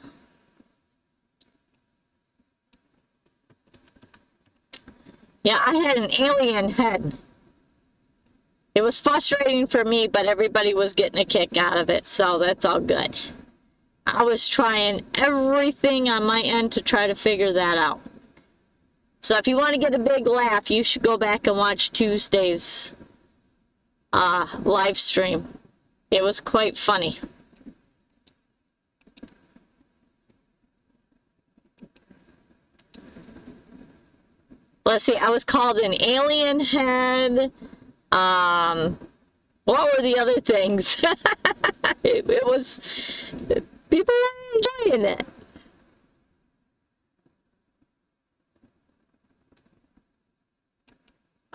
Yeah, I had an alien head. It was frustrating for me, but everybody was getting a kick out of it, so that's all good. I was trying everything on my end to try to figure that out. So if you want to get a big laugh, you should go back and watch Tuesday's live stream. It was quite funny. Let's see, I was called an alien head. What were the other things? it was, people were enjoying it.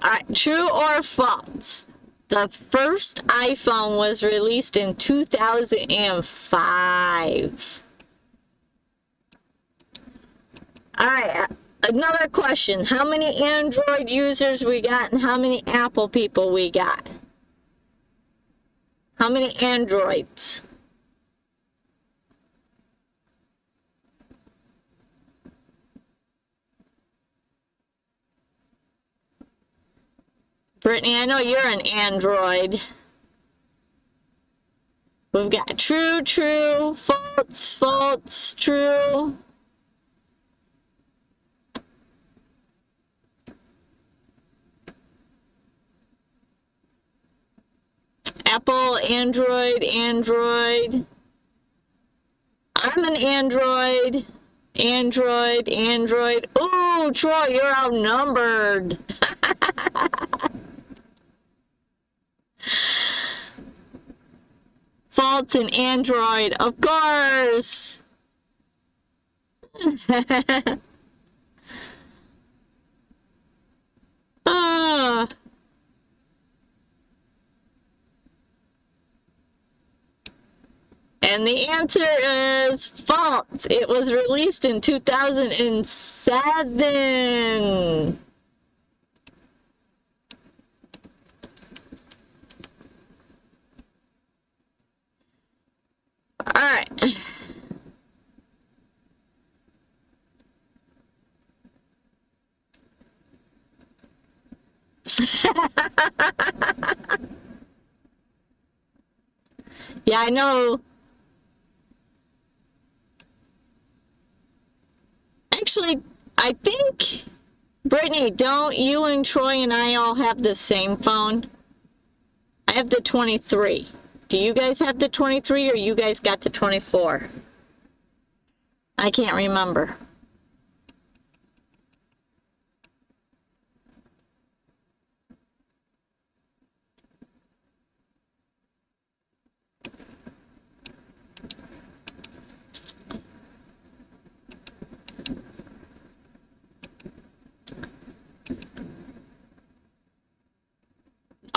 Alright, true or false? The first iPhone was released in 2005. Alright, another question. How many Android users we got and how many Apple people we got? How many Androids? Brittany, I know you're an Android. We've got true, true, false, false, true. Apple, Android, Android. I'm an Android. Android, Android. Ooh, Troy, you're outnumbered. False in Android, of course. Ah. And the answer is false. It was released in 2007. All right. Yeah, I know Actually, I think, Brittany, don't you and Troy and I all have the same phone? I have the 23. Do you guys have the 23 or you guys got the 24? I can't remember.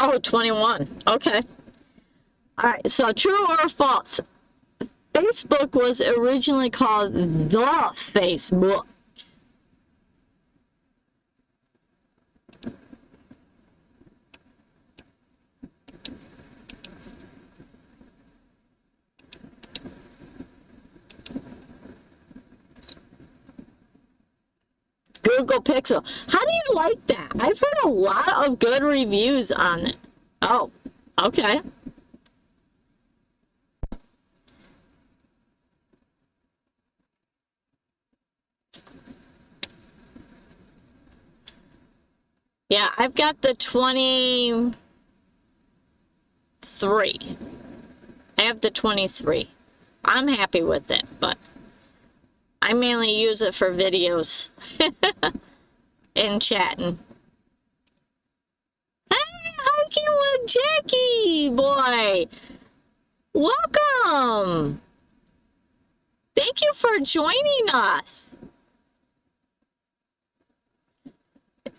Oh, 21. Okay. All right. So true or false? Facebook was originally called the Facebook. Google Pixel. How do you like that? I've heard a lot of good reviews on it. Oh, okay. Yeah, I've got the 23. I have the 23. I'm happy with it, but I mainly use it for videos and chatting. Hey, hiking with Jackie, boy. Welcome. Thank you for joining us.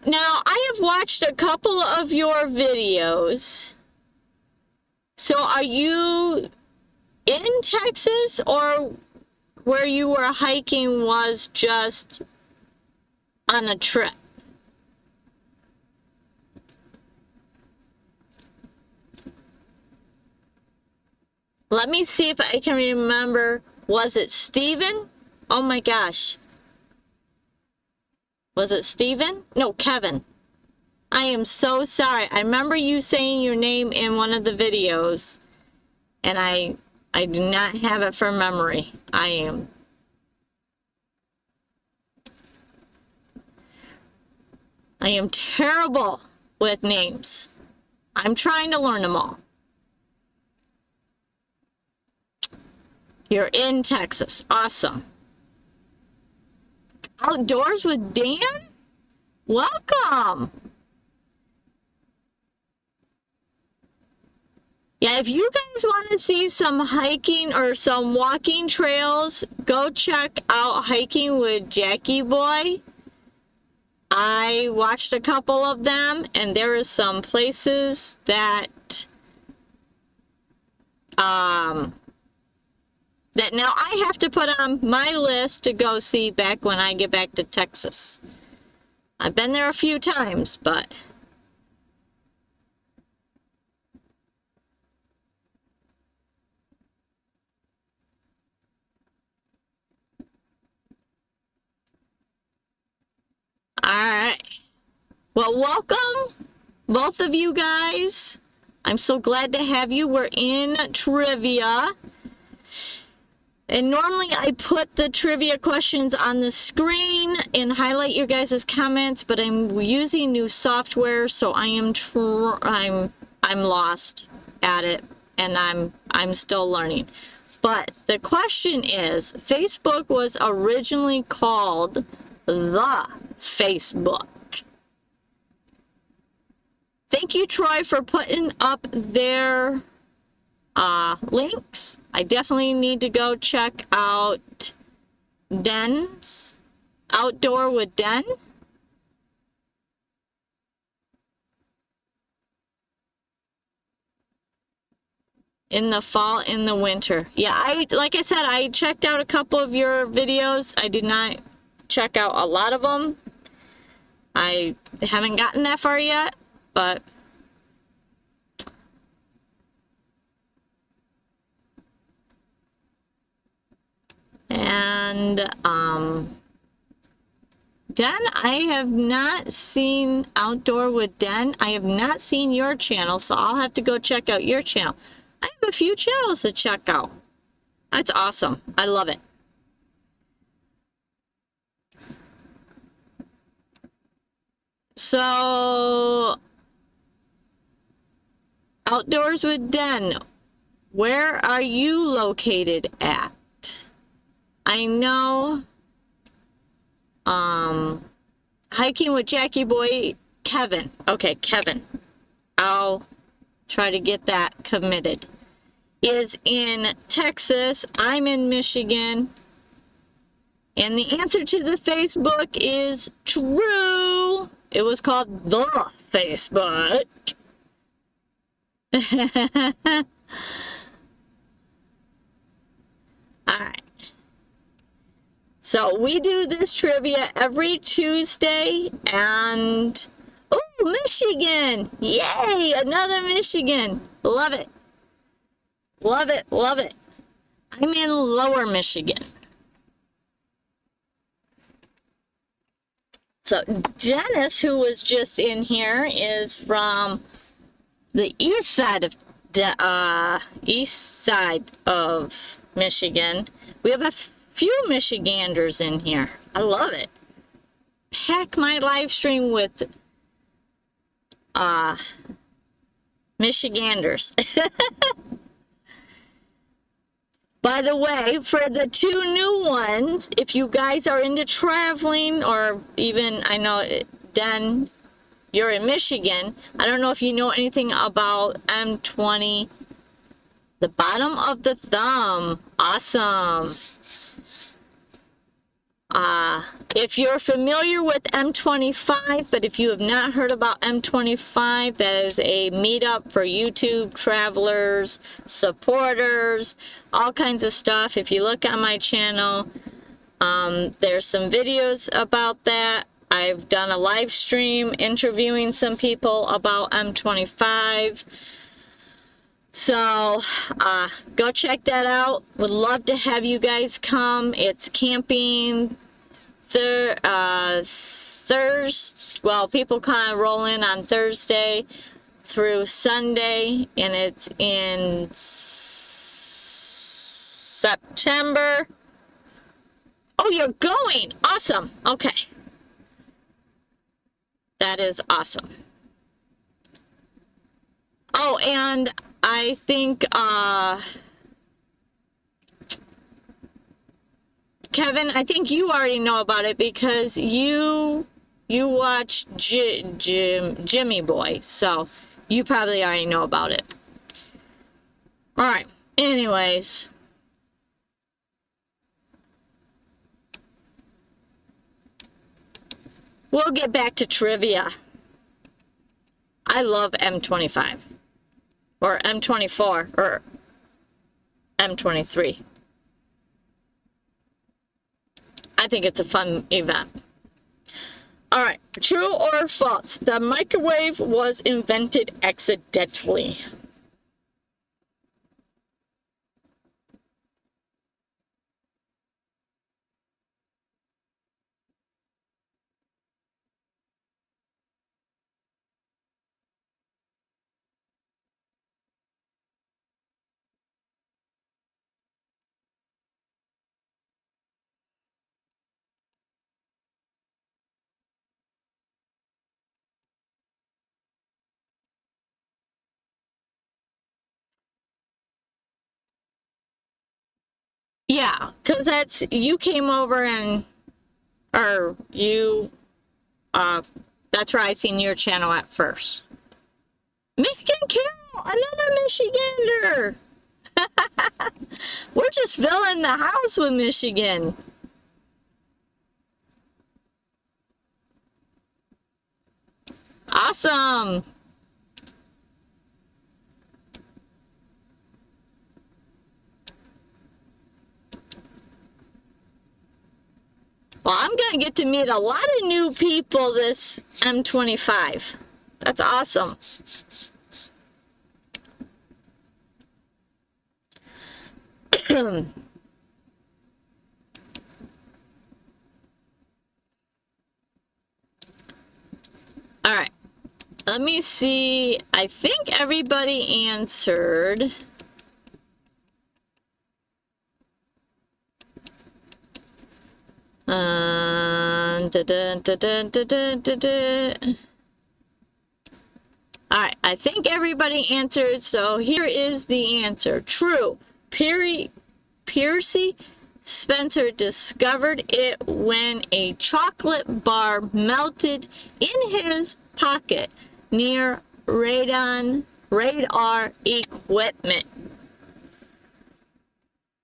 Now, I have watched a couple of your videos. So are you in Texas, or where you were hiking was just on a trip? Let me see if I can remember. Was it Steven? Oh my gosh. Was it Steven? No, Kevin. I am so sorry. I remember you saying your name in one of the videos, and I do not have it from memory. I am terrible with names. I'm trying to learn them all. You're in Texas. Awesome. Outdoors with Dan? Welcome. Yeah, if you guys want to see some hiking or some walking trails, go check out Hiking with Jackie Boy. I watched a couple of them, and there are some places that that now I have to put on my list to go see back when I get back to Texas. I've been there a few times, but alright. Well, welcome, both of you guys. I'm so glad to have you. We're in trivia. And normally I put the trivia questions on the screen and highlight your guys' comments, but I'm using new software, so I'm lost at it, and I'm still learning. But the question is, Facebook was originally called the Facebook. Thank you, Troy, for putting up their links. I definitely need to go check out Den's Outdoor with Den. In the fall, in the winter. Yeah, like I said, I checked out a couple of your videos. I did not check out a lot of them. I haven't gotten that far yet, but and Den, I have not seen Outdoor with Den. I have not seen your channel, so I'll have to go check out your channel. I have a few channels to check out. That's awesome. I love it. So, Outdoors with Den, where are you located at? I know, Hiking with Jackie Boy, Kevin. Okay, Kevin. I'll try to get that committed. Is in Texas. I'm in Michigan. And the answer to the Facebook is true. It was called the Facebook. Alright. So we do this trivia every Tuesday, and oh, Michigan! Yay! Another Michigan. Love it. Love it. Love it. I'm in Lower Michigan. So Janice, who was just in here, is from the east side of Michigan. We have a few Michiganders in here. I love it. Pack my live stream with Michiganders. By the way, for the 2 new ones, if you guys are into traveling, or even, I know, Dan, you're in Michigan, I don't know if you know anything about M20, the bottom of the thumb. Awesome. If you're familiar with M25, but if you have not heard about M25, that is a meetup for YouTube travelers, supporters, all kinds of stuff. If you look on my channel, there's some videos about that. I've done a live stream interviewing some people about M25. So, go check that out. Would love to have you guys come. It's camping Thursday. Well, people kind of roll in on Thursday through Sunday, and it's in September. Oh, you're going! Awesome. Okay. That is awesome. Oh, and I think, Kevin, I think you already know about it because you watch Jimmy Boy, so you probably already know about it. Alright, anyways. We'll get back to trivia. I love M25. Or M24. Or M23. I think it's a fun event. Alright, true or false? The microwave was invented accidentally. Yeah, because you came over and, or you, that's where I seen your channel at first. Michigan Carol, another Michigander. We're just filling the house with Michigan. Awesome. Well, I'm going to get to meet a lot of new people this M25. That's awesome. All right. Let me see. I think everybody answered. Dun, dun, dun, dun, dun, dun, dun, dun, dun. Alright, I think everybody answered, so here is the answer. True. Percy Spencer discovered it when a chocolate bar melted in his pocket near radar equipment.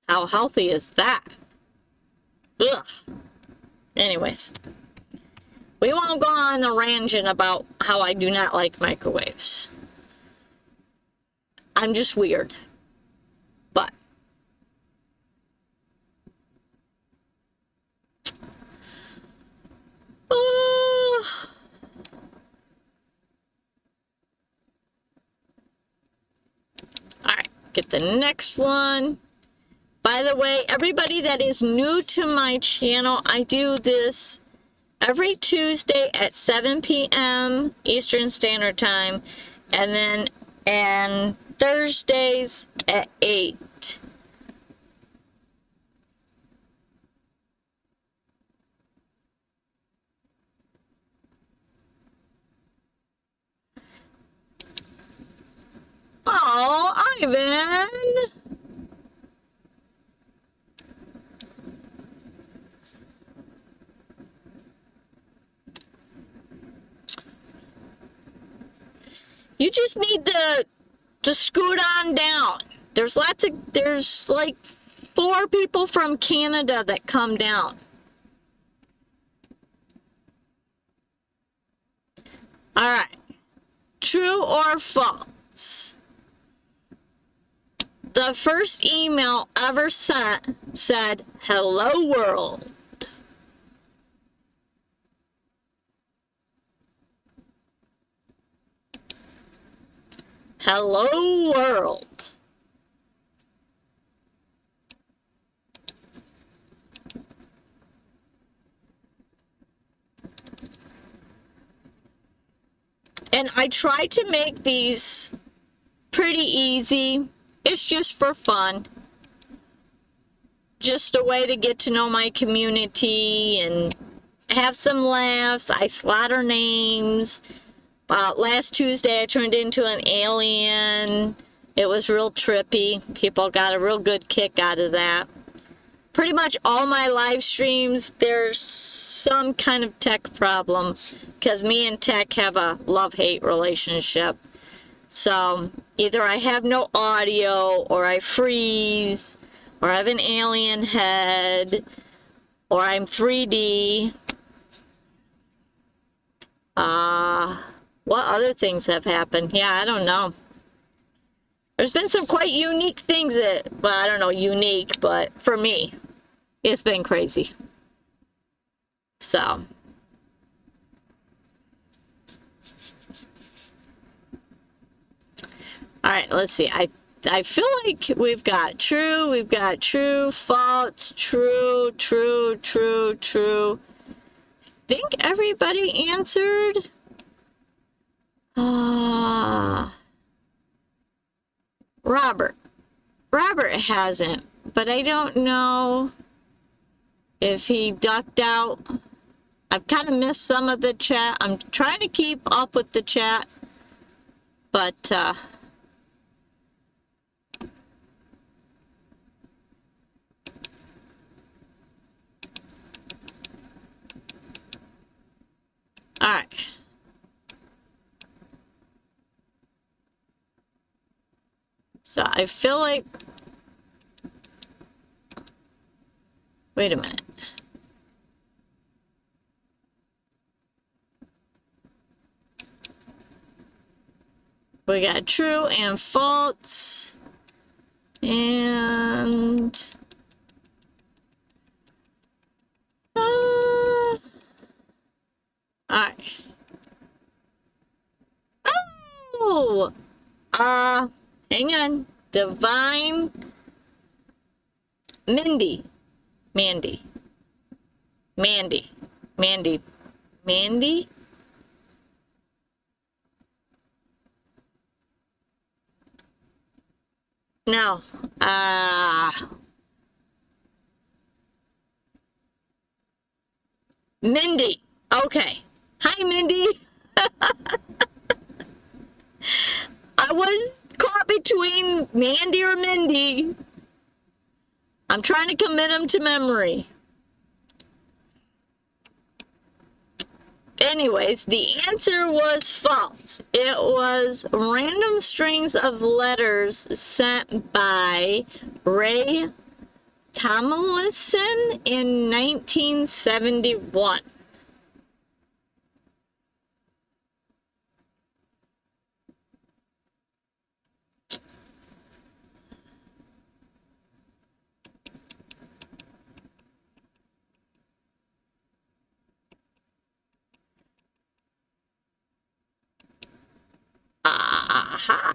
How healthy is that? Ugh. Anyways, we won't go on a ranging about how I do not like microwaves. I'm just weird. But alright, get the next one. By the way, everybody that is new to my channel, I do this every Tuesday at 7 p.m. Eastern Standard Time, and Thursdays at 8. Oh, Ivan! You just need to scoot on down. There's like 4 people from Canada that come down. Alright. True or false? The first email ever sent said, "Hello world." Hello world. And I try to make these pretty easy. It's just for fun. Just a way to get to know my community and have some laughs. I slaughter names. Last Tuesday I turned into an alien. It was real trippy. People got a real good kick out of that. Pretty much all my live streams, there's some kind of tech problem, because me and tech have a love-hate relationship. So either I have no audio, or I freeze, or I have an alien head, or I'm 3D. What other things have happened? Yeah, I don't know. There's been some quite unique things that, well, I don't know, unique, but for me, it's been crazy. So. Alright, let's see. I feel like we've got true, false, true. I think everybody answered. Robert hasn't, but I don't know if he ducked out. I've kind of missed some of the chat. I'm trying to keep up with the chat, but alright. So I feel like, wait a minute. We got true and false, and alright. Oh, hang on. Divine Mandy. No. Mindy. Okay. Hi, Mindy. I was caught between Mandy or Mindy. I'm trying to commit them to memory. Anyways, the answer was false. It was random strings of letters sent by Ray Tomlinson in 1971. Aha.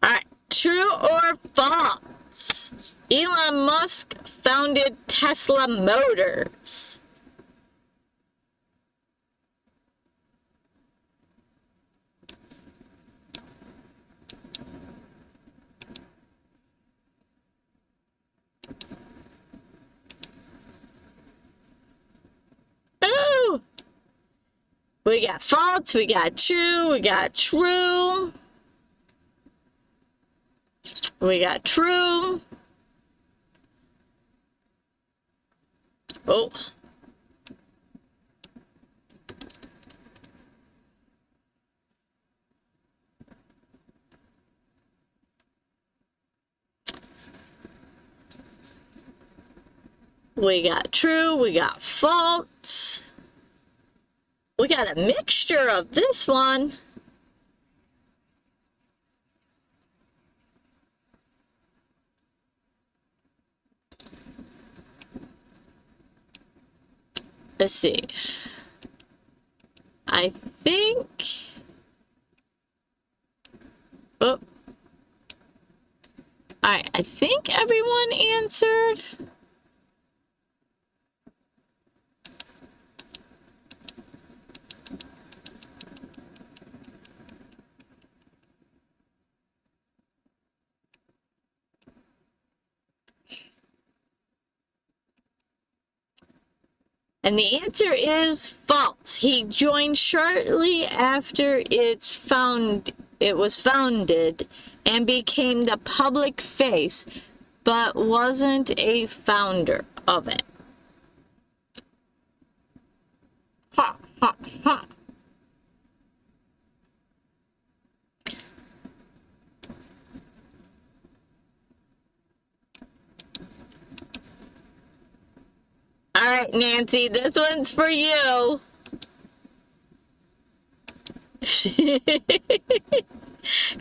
Alright, true or false? Elon Musk founded Tesla Motors. Oh! We got false, we got true, we got true. We got true. Oh. We got true, we got false. We got a mixture of this one. Let's see. I think. Oh. Alright, I think everyone answered. And the answer is false. He joined shortly after it was founded and became the public face, but wasn't a founder of it. Ha, ha, ha. All right, Nancy, this one's for you.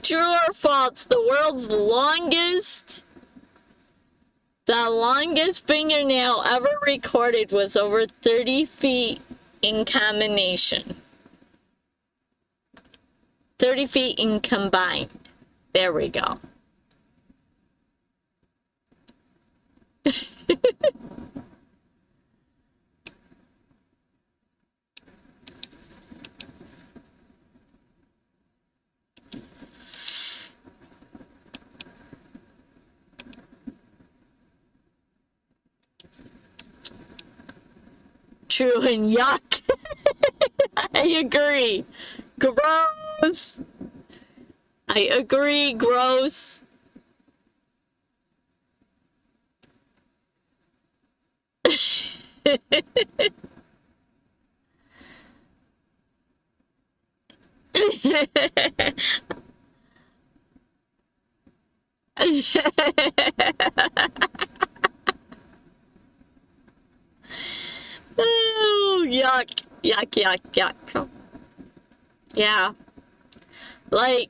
True or false? The longest fingernail ever recorded was over 30 feet in combination. 30 feet in combined. There we go. True and yuck. I agree. Gross. I agree, gross. Oh, yuck, yuck, yuck, yuck. Yeah. Like,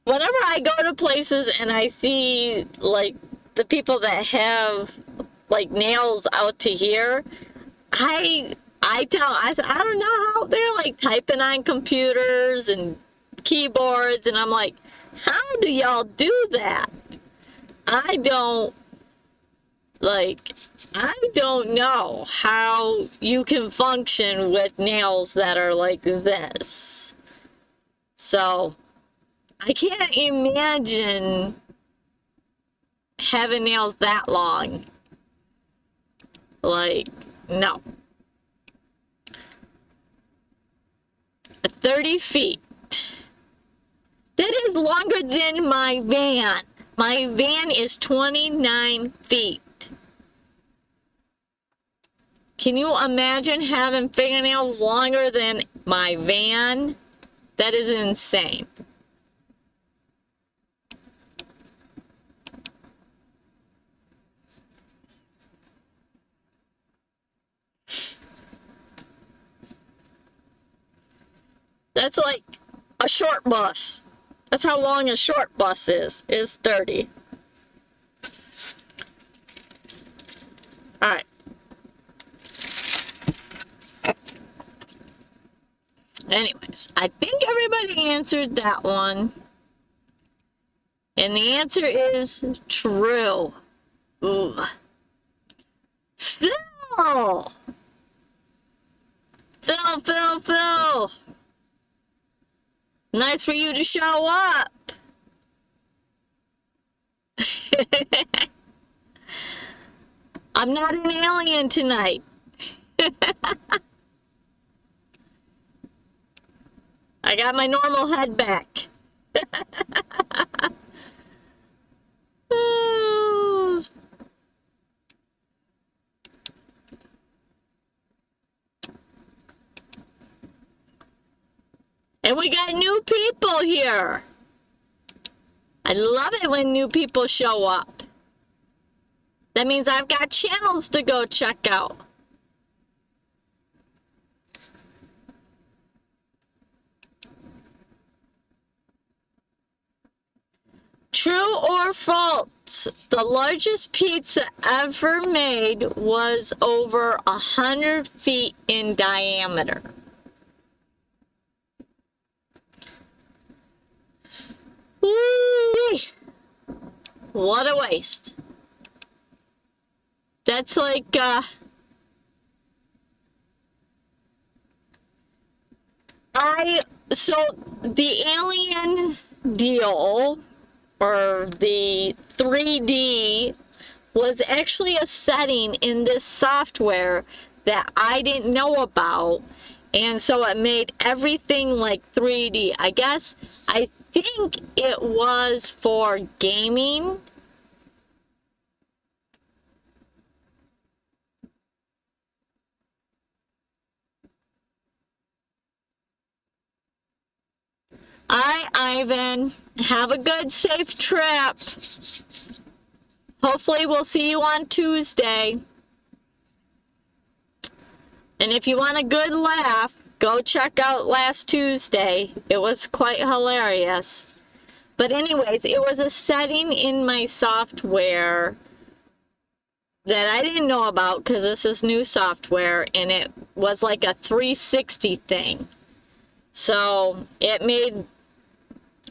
whenever I go to places and I see, like, the people that have, like, nails out to here, I said, I don't know how they're, like, typing on computers and keyboards, and I'm like, how do y'all do that? I don't know how you can function with nails that are like this. So, I can't imagine having nails that long. Like, no. 30 feet. That is longer than my van. My van is 29 feet. Can you imagine having fingernails longer than my van? That is insane. That's like a short bus. That's how long a short bus is 30. All right. Anyways, I think everybody answered that one. And the answer is true. Ugh. Phil! Phil! Nice for you to show up. I'm not an alien tonight. I got my normal head back. And we got new people here. I love it when new people show up. That means I've got channels to go check out. True or false? The largest pizza ever made was over 100 feet in diameter. Woo-wee. What a waste. That's like, so the alien deal, or the 3D, was actually a setting in this software that I didn't know about, and so it made everything like 3D. I think it was for gaming. Alright, Ivan, have a good, safe trip. Hopefully we'll see you on Tuesday. And if you want a good laugh, go check out last Tuesday. It was quite hilarious. But anyways, it was a setting in my software that I didn't know about because this is new software, and it was like a 360 thing. So it made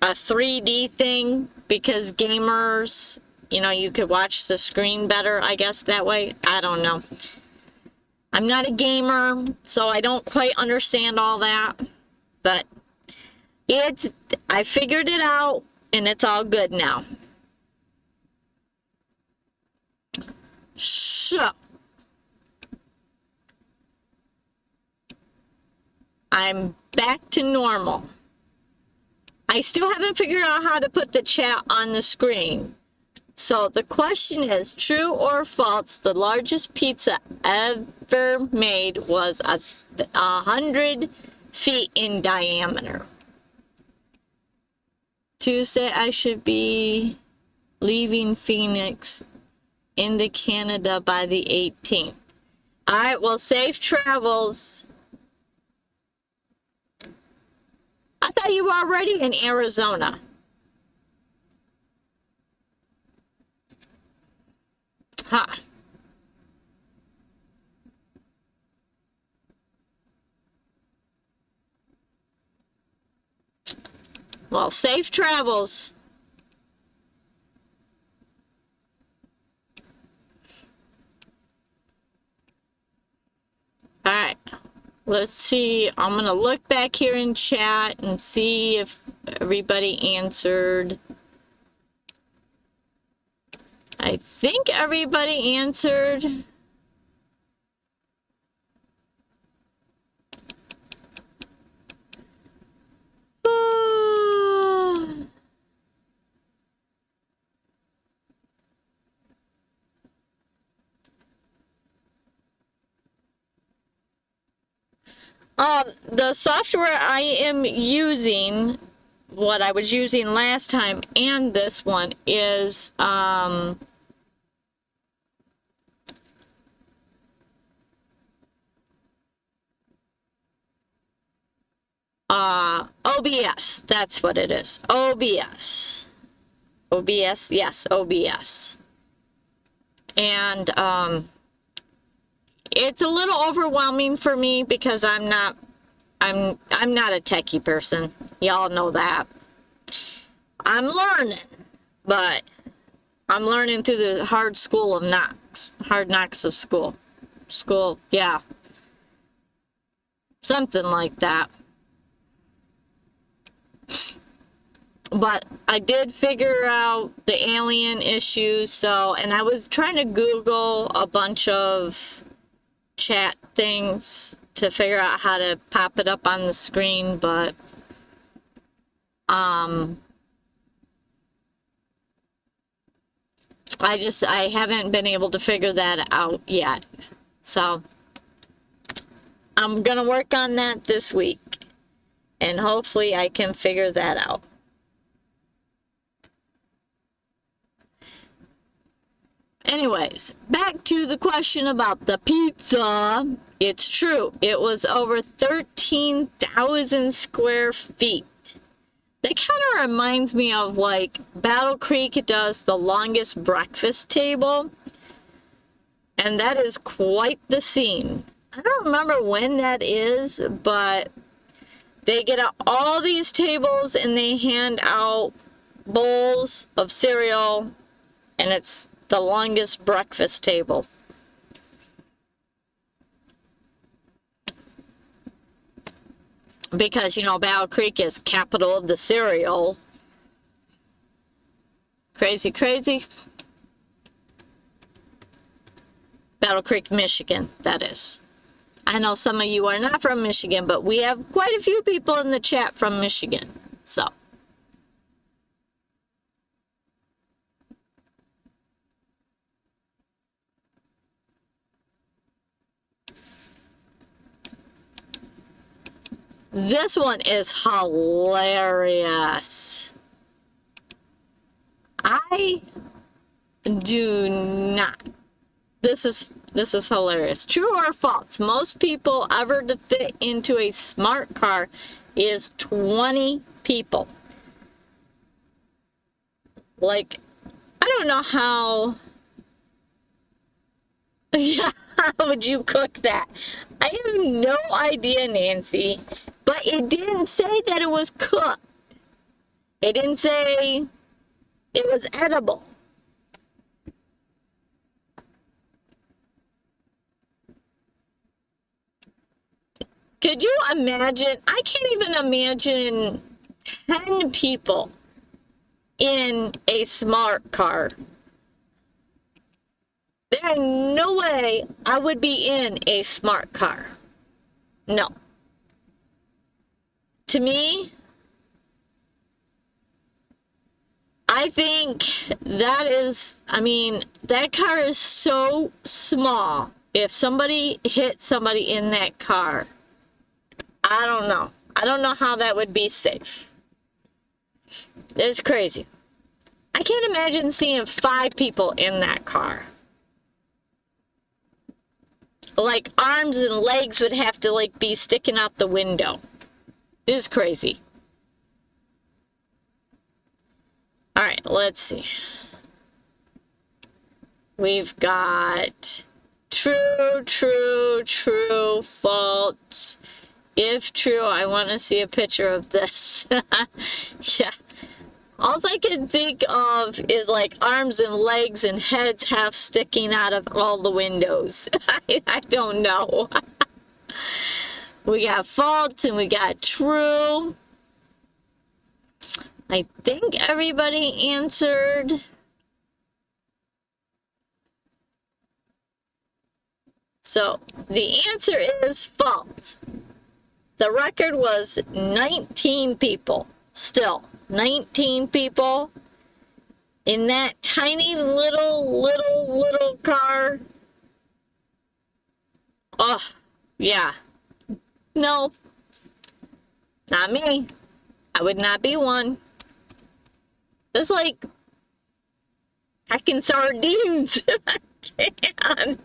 a 3D thing because gamers, you know, you could watch the screen better, I guess, that way. I don't know. I'm not a gamer, so I don't quite understand all that. But I figured it out, and it's all good now. So, I'm back to normal. I still haven't figured out how to put the chat on the screen. So the question is, true or false, the largest pizza ever made was 100 feet in diameter. Tuesday, I should be leaving Phoenix into Canada by the 18th. All right, well, safe travels. I thought you were already in Arizona. Huh. Well, safe travels. All right. Let's see. I'm going to look back here in chat and see if everybody answered. I think everybody answered. The software I am using, what I was using last time and this one is OBS. That's what it is. OBS. OBS, yes, OBS. And it's a little overwhelming for me because I'm not a techie person. Y'all know that. I'm learning, but I'm learning through the hard knocks of school. School, yeah. Something like that. But I did figure out the alien issues, so, and I was trying to Google a bunch of chat things to figure out how to pop it up on the screen, but I haven't been able to figure that out yet. So I'm gonna work on that this week, and hopefully I can figure that out. Anyways, back to the question about the pizza. It's true. It was over 13,000 square feet. That kind of reminds me of like Battle Creek does the longest breakfast table. And that is quite the scene. I don't remember when that is, but they get out all these tables and they hand out bowls of cereal, and it's the longest breakfast table. Because, you know, Battle Creek is capital of the cereal. Crazy, crazy. Battle Creek, Michigan, that is. I know some of you are not from Michigan, but we have quite a few people in the chat from Michigan. So. This one is hilarious. I do not. This is hilarious. True or false? Most people ever to fit into a smart car is 20 people. Like, I don't know how. Yeah, how would you cook that? I have no idea, Nancy. But it didn't say that it was cooked. It didn't say it was edible. Could you imagine? I can't even imagine 10 people in a smart car. There's no way I would be in a smart car. No. To me, I think that is, I mean, that car is so small. If somebody hit somebody in that car, I don't know. I don't know how that would be safe. It's crazy. I can't imagine seeing 5 people in that car. Like, arms and legs would have to, like, be sticking out the window. It's crazy. Alright, let's see. We've got true, true, true, false. If true, I want to see a picture of this. Yeah. All I can think of is like arms and legs and heads half sticking out of all the windows. I don't know. We got false and we got true. I think everybody answered. So the answer is false. The record was 19 people. Still, 19 people in that tiny little car. Oh, yeah. No, not me. I would not be one. It's like packing sardines in a can.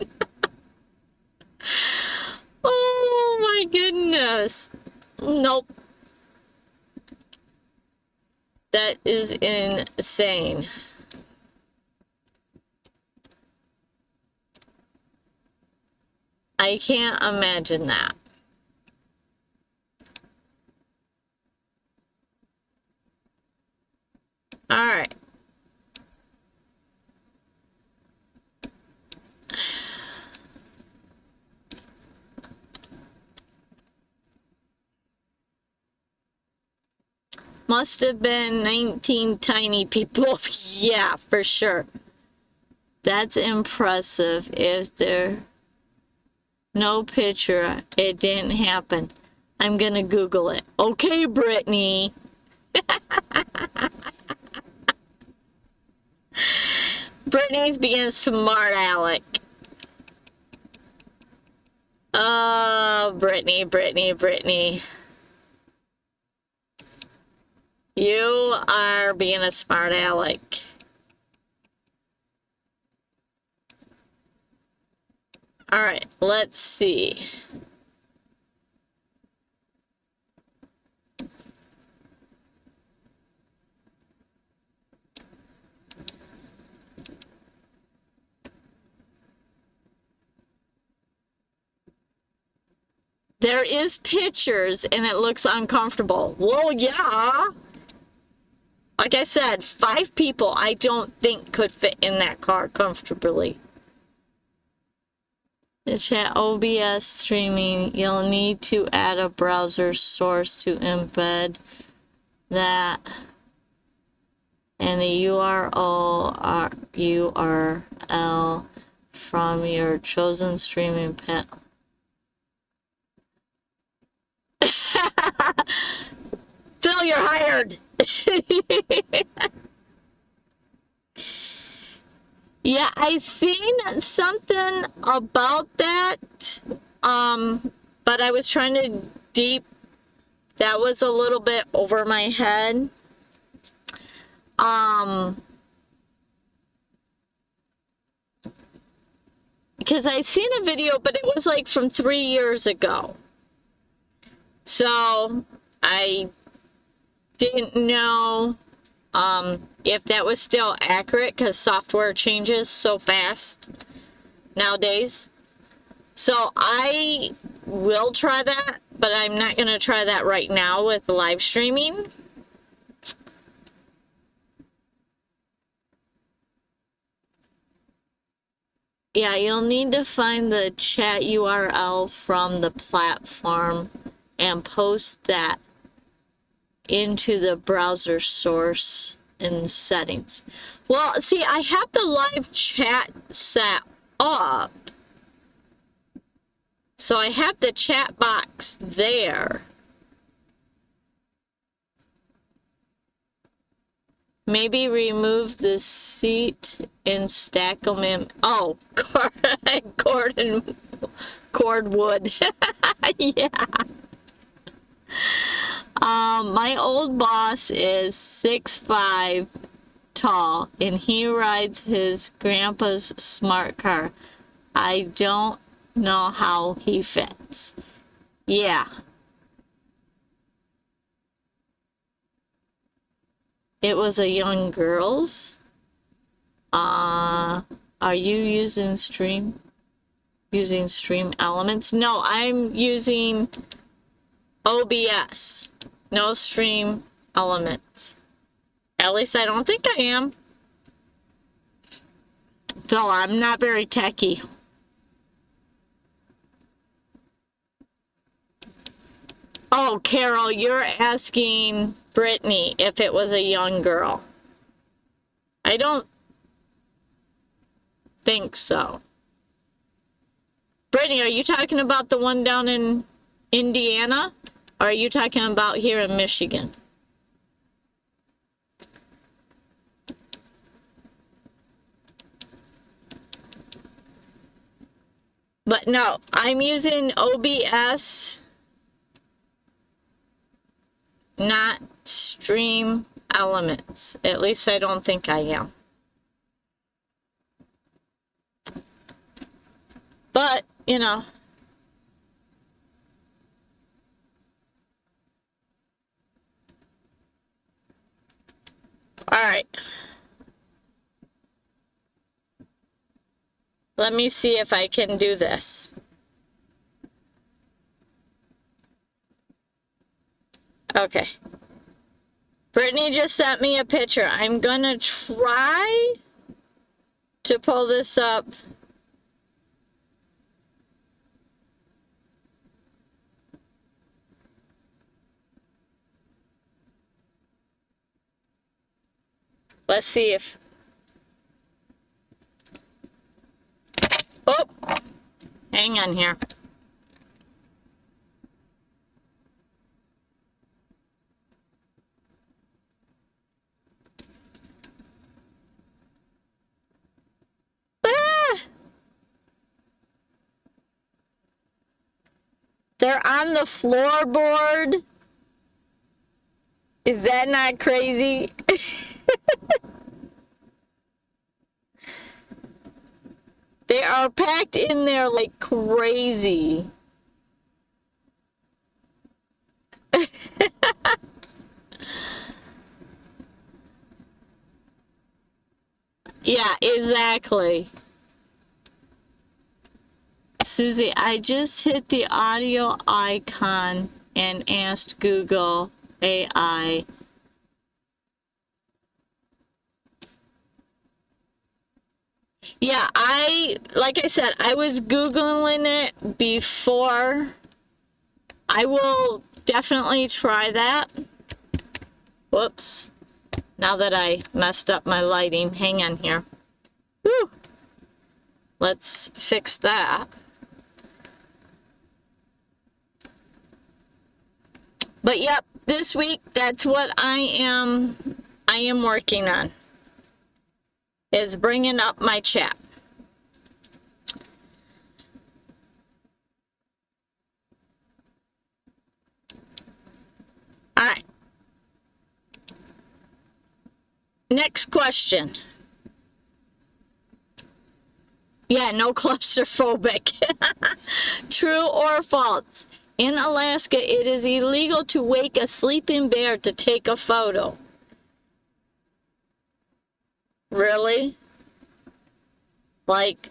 Oh my goodness. Nope. That is insane. I can't imagine that. All right. Must have been 19 tiny people. Yeah, for sure. That's impressive. If there no picture, it didn't happen. I'm gonna Google it. Okay, Brittany. Brittany's being smart aleck. Oh, Brittany. You are being a smart aleck. All right, let's see. There is pictures and it looks uncomfortable. Well, yeah. Like I said, 5 people I don't think could fit in that car comfortably. The chat OBS streaming, you'll need to add a browser source to embed that and the URL from your chosen streaming panel. Phil, you're hired. Yeah, I seen something about that. But I was trying to that was a little bit over my head. Because I seen a video, but it was like from 3 years ago. So I didn't know if that was still accurate because software changes so fast nowadays. So I will try that, but I'm not going to try that right now with live streaming. Yeah, you'll need to find the chat URL from the platform and post that into the browser source in settings. Well, see, I have the live chat set up. So I have the chat box there. Maybe remove the seat and stack them in. Oh, cordwood. Yeah. My old boss is 6'5" tall, and he rides his grandpa's smart car. I don't know how he fits. Yeah. It was a young girl's. Are you using Stream Elements? No, I'm using OBS. No Stream Elements. At least I don't think I am. So I'm not very techy. Oh, Carol, you're asking Brittany if it was a young girl. I don't think so. Brittany, are you talking about the one down in Indiana? Or are you talking about here in Michigan? But no, I'm using OBS, not Stream Elements. At least I don't think I am. But, you know. Alright. Let me see if I can do this. Okay. Brittany just sent me a picture. I'm gonna try to pull this up. Let's see if... Oh! Hang on here. Ah! They're on the floorboard. Is that not crazy? They are packed in there like crazy. Yeah, exactly. Suzy, I just hit the audio icon and asked Google AI. Yeah, like I said, I was Googling it before. I will definitely try that. Whoops. Now that I messed up my lighting, hang on here. Woo! Let's fix that. But yep, this week, that's what I am working on. Is bringing up my chat. All right. Next question. Yeah, no claustrophobic. True or false? In Alaska, it is illegal to wake a sleeping bear to take a photo. Really? Like,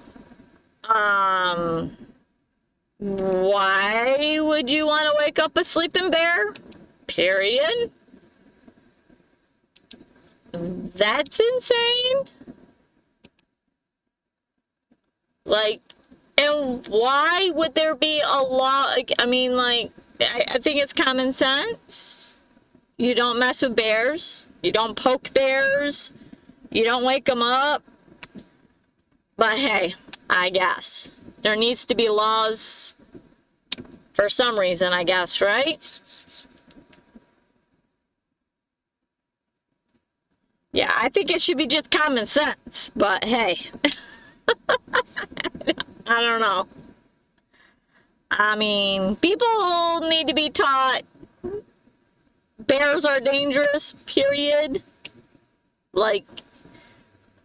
why would you want to wake up a sleeping bear? Period. That's insane. Like, and why would there be a law? I mean, like, I think it's common sense. You don't mess with bears. You don't poke bears. You don't wake them up. But hey, I guess. There needs to be laws for some reason, I guess, right? Yeah, I think it should be just common sense. But hey, I don't know. I mean, people need to be taught bears are dangerous, period. Like,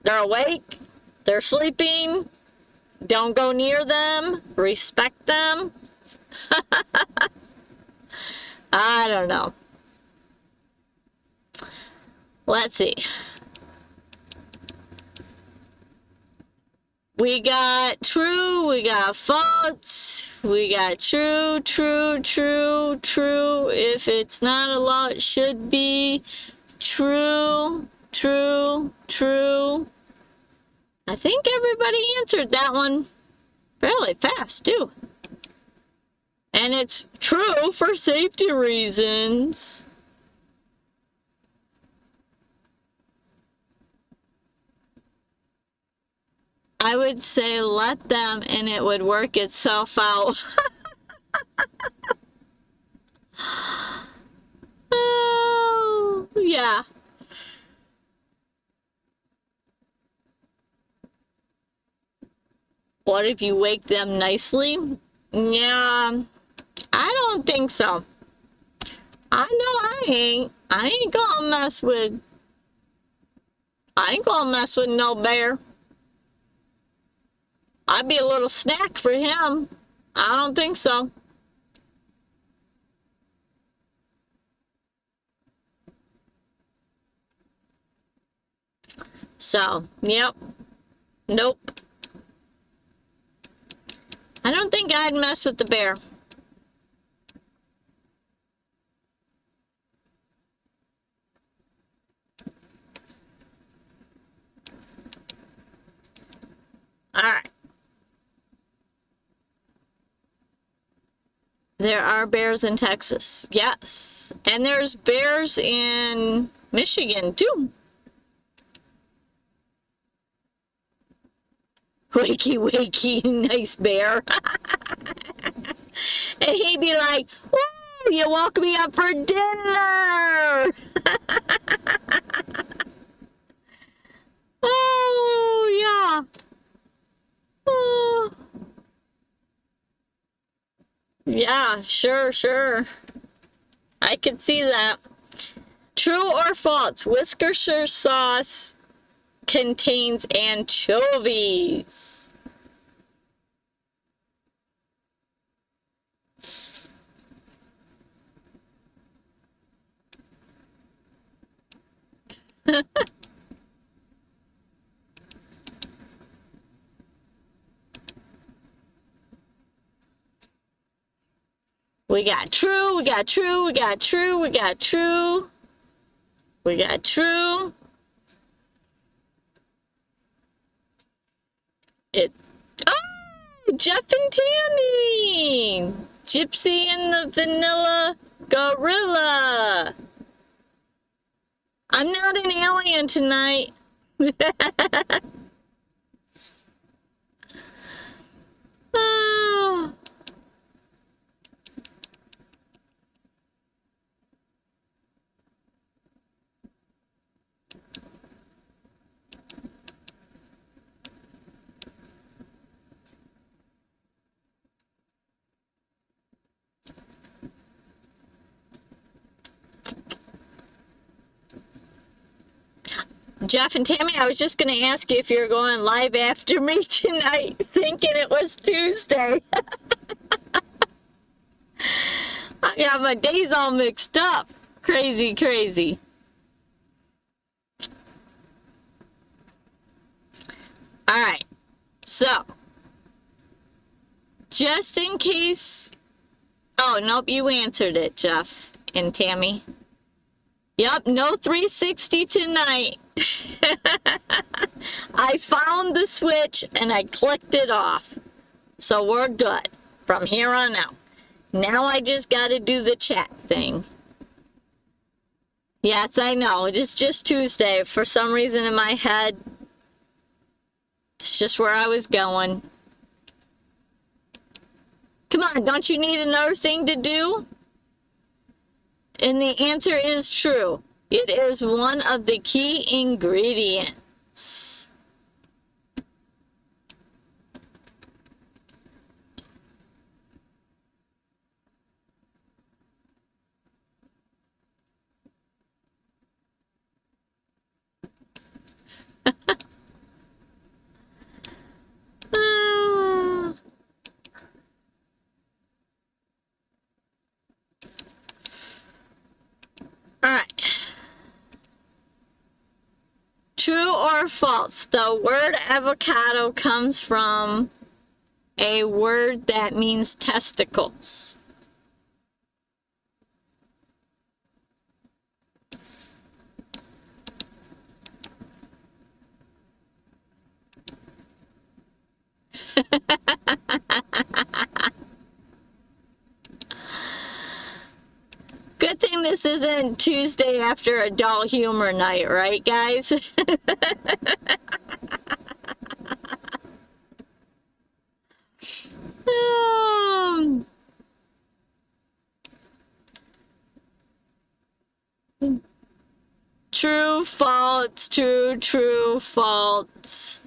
they're awake, they're sleeping, don't go near them, respect them. I don't know. Let's see. We got true, we got false, we got true, true, true, true. If it's not a law, it should be true, true, true. I think everybody answered that one fairly fast, too. And it's true for safety reasons. I would say let them and it would work itself out. Oh, yeah. What if you wake them nicely? Yeah, I don't think so. I know I ain't. I ain't gonna mess with no bear. I'd be a little snack for him. I don't think so. So, yep. Nope. I don't think I'd mess with the bear. Alright. There are bears in Texas. Yes. And there's bears in Michigan, too. Wakey, wakey, nice bear. And he'd be like, "Woo, you woke me up for dinner." Oh, yeah. Oh. Yeah, sure. I could see that. True or false? Worcestershire sauce contains anchovies. We got true, we got true, we got true, we got true. We got true. Oh, Jeff and Tammy. Gypsy and the Vanilla Gorilla. I'm not an alien tonight. Oh. Jeff and Tammy, I was just going to ask you if you're going live after me tonight, thinking it was Tuesday. I got my days all mixed up. Crazy. All right. So, just in case... Oh, nope, you answered it, Jeff and Tammy. Yep, no 360 tonight. I found the switch and I clicked it off. So we're good from here on out. Now I just got to do the chat thing. Yes, I know. It is just Tuesday. For some reason in my head, it's just where I was going. Come on, don't you need another thing to do? And the answer is true. It is one of the key ingredients. Alright. True or false? The word avocado comes from a word that means testicles. Good thing this isn't Tuesday after adult humor night, right, guys? true, false, true, false.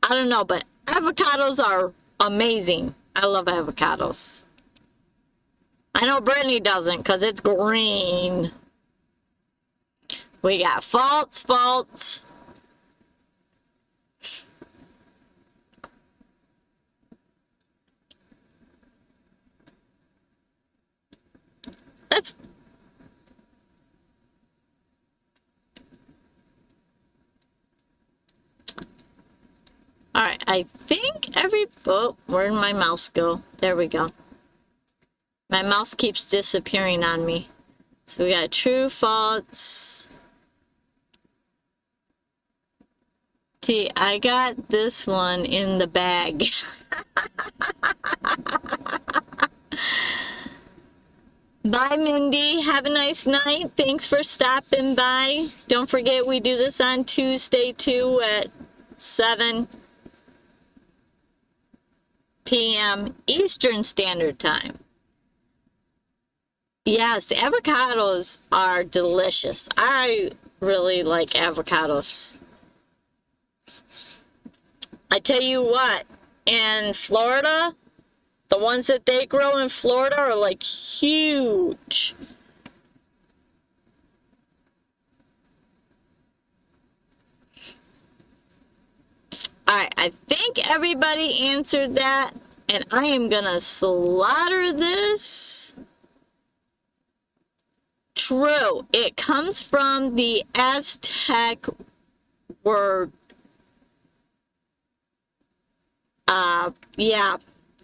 I don't know, but avocados are amazing. I love avocados. I know Brittany doesn't because it's green. We got false, false. That's alright, I think oh, where did my mouse go? There we go. My mouse keeps disappearing on me. So we got true, false. T, I got this one in the bag. Bye, Mindy. Have a nice night. Thanks for stopping by. Don't forget we do this on Tuesday too at 7 p.m. Eastern Standard Time. Yes, avocados are delicious. I really like avocados. I tell you what, in Florida, the ones that they grow in Florida are like huge. Alright, I think everybody answered that, and I am gonna slaughter this. True, it comes from the Aztec word. Yeah,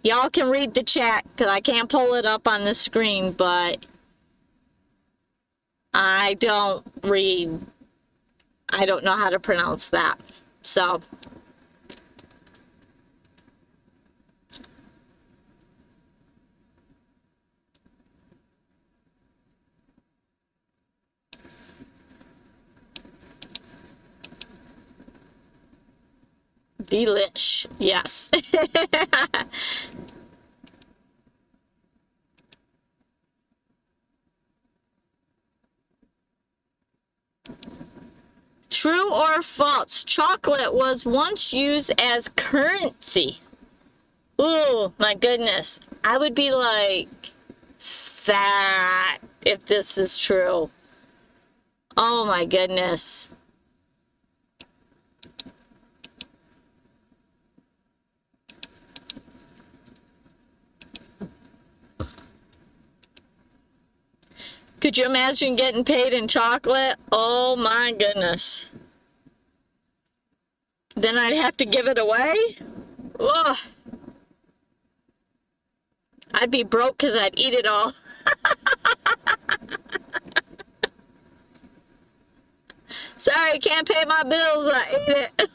y'all can read the chat because I can't pull it up on the screen, but I don't know how to pronounce that. So, delish, yes. True or false? Chocolate was once used as currency. Ooh, my goodness. I would be like that if this is true. Oh my goodness. Could you imagine getting paid in chocolate? Oh my goodness. Then I'd have to give it away? Ugh. I'd be broke because I'd eat it all. Sorry, can't pay my bills. I ate it.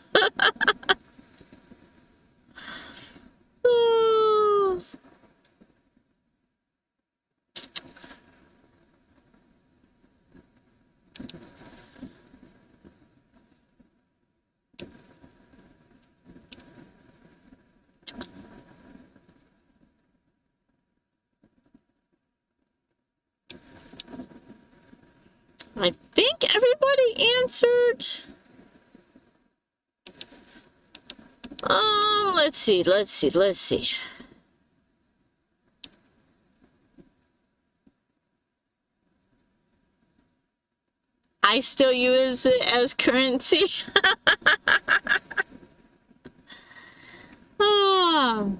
I think everybody answered. Let's see. I still use it as currency. Oh.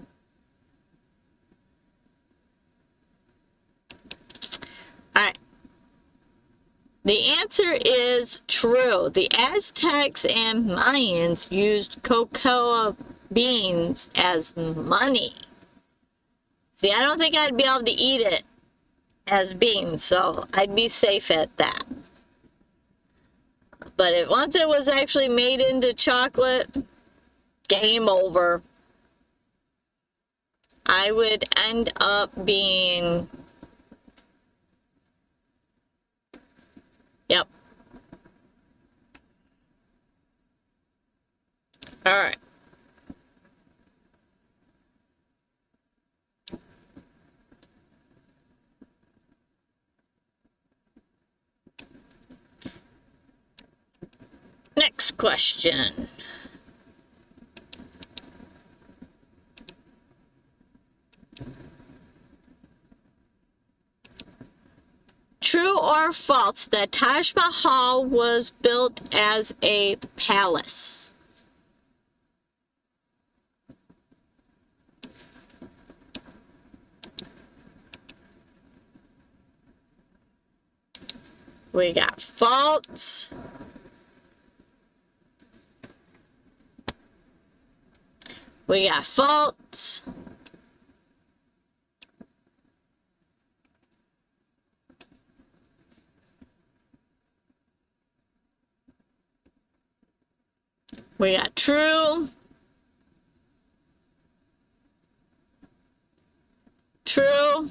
Alright. The answer is true. The Aztecs and Mayans used cocoa beans as money. See, I don't think I'd be able to eat it as beans, so I'd be safe at that. But once it was actually made into chocolate, game over. I would end up being... Yep. Alright. question. True or false that Taj Mahal was built as a palace? We got false. We got false. We got true. True.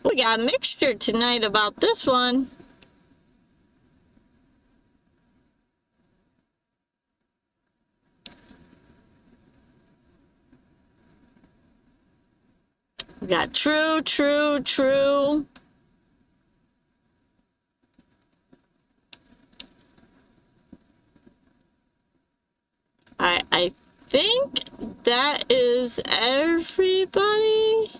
We got a mixture tonight about this one. We got true, true, true. I think that is everybody.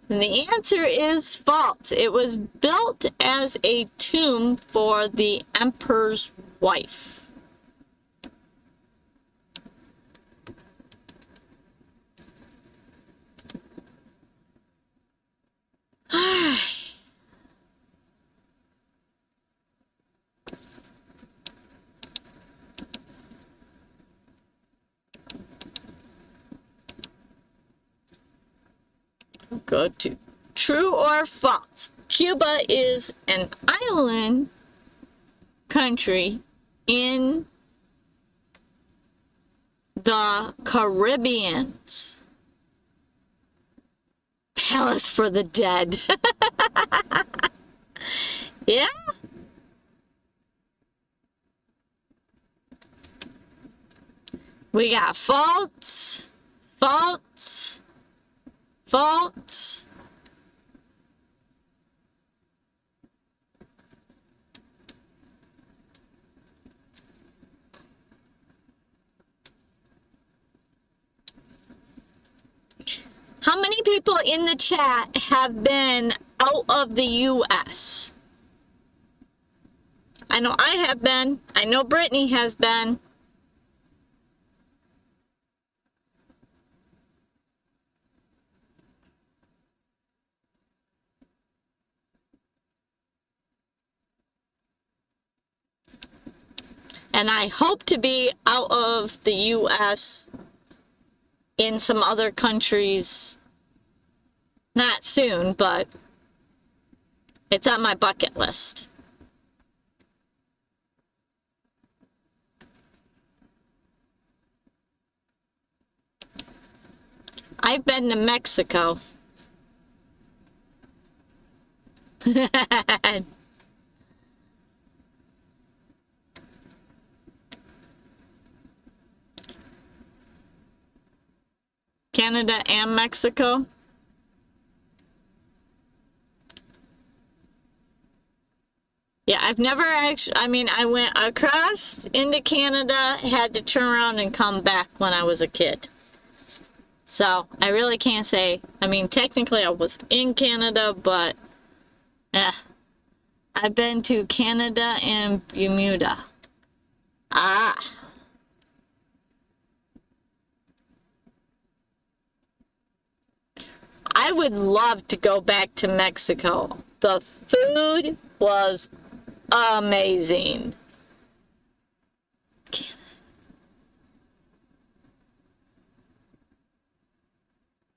And the answer is false. It was built as a tomb for the emperor's wife. Go to true or false. Cuba is an island country in the Caribbean. Palace for the dead. Yeah? We got false, false, false. How many people in the chat have been out of the U.S.? I know I have been. I know Brittany has been. And I hope to be out of the U.S. in some other countries. Not soon, but it's on my bucket list. I've been to Mexico. Canada and Mexico. Yeah, I've never actually, I mean, I went across into Canada, had to turn around and come back when I was a kid. So, I really can't say, I mean, technically I was in Canada, but, I've been to Canada and Bermuda. Ah. I would love to go back to Mexico. The food was amazing.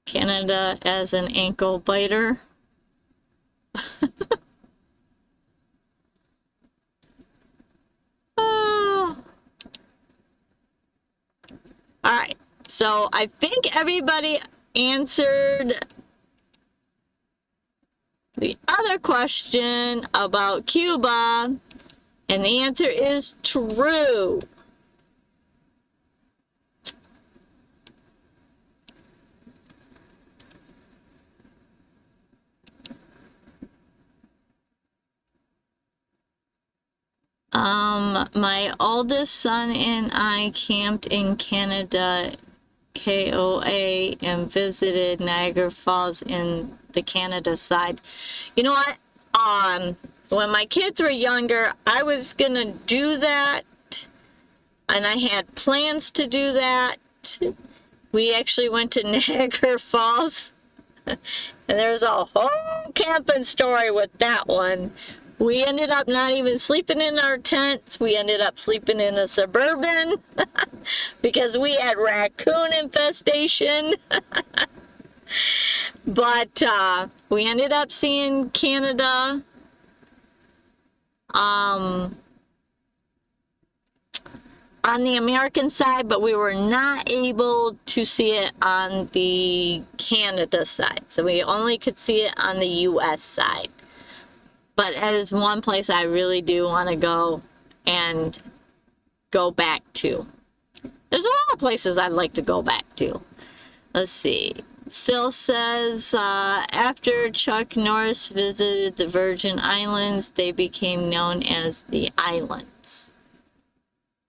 Canada as an ankle biter. Oh. All right. So I think everybody answered the other question about Cuba, and the answer is true. My oldest son and I camped in Canada, KOA, and visited Niagara Falls in the Canada side. You know what? When my kids were younger, I was gonna do that, and I had plans to do that. We actually went to Niagara Falls, and there's a whole camping story with that one. We ended up not even sleeping in our tents. We ended up sleeping in a Suburban because we had raccoon infestation. But we ended up seeing Canada on the American side, but we were not able to see it on the Canada side. So we only could see it on the US side. But that is one place I really do want to go and go back to. There's a lot of places I'd like to go back to. Let's see. Phil says, after Chuck Norris visited the Virgin Islands, they became known as the Islands.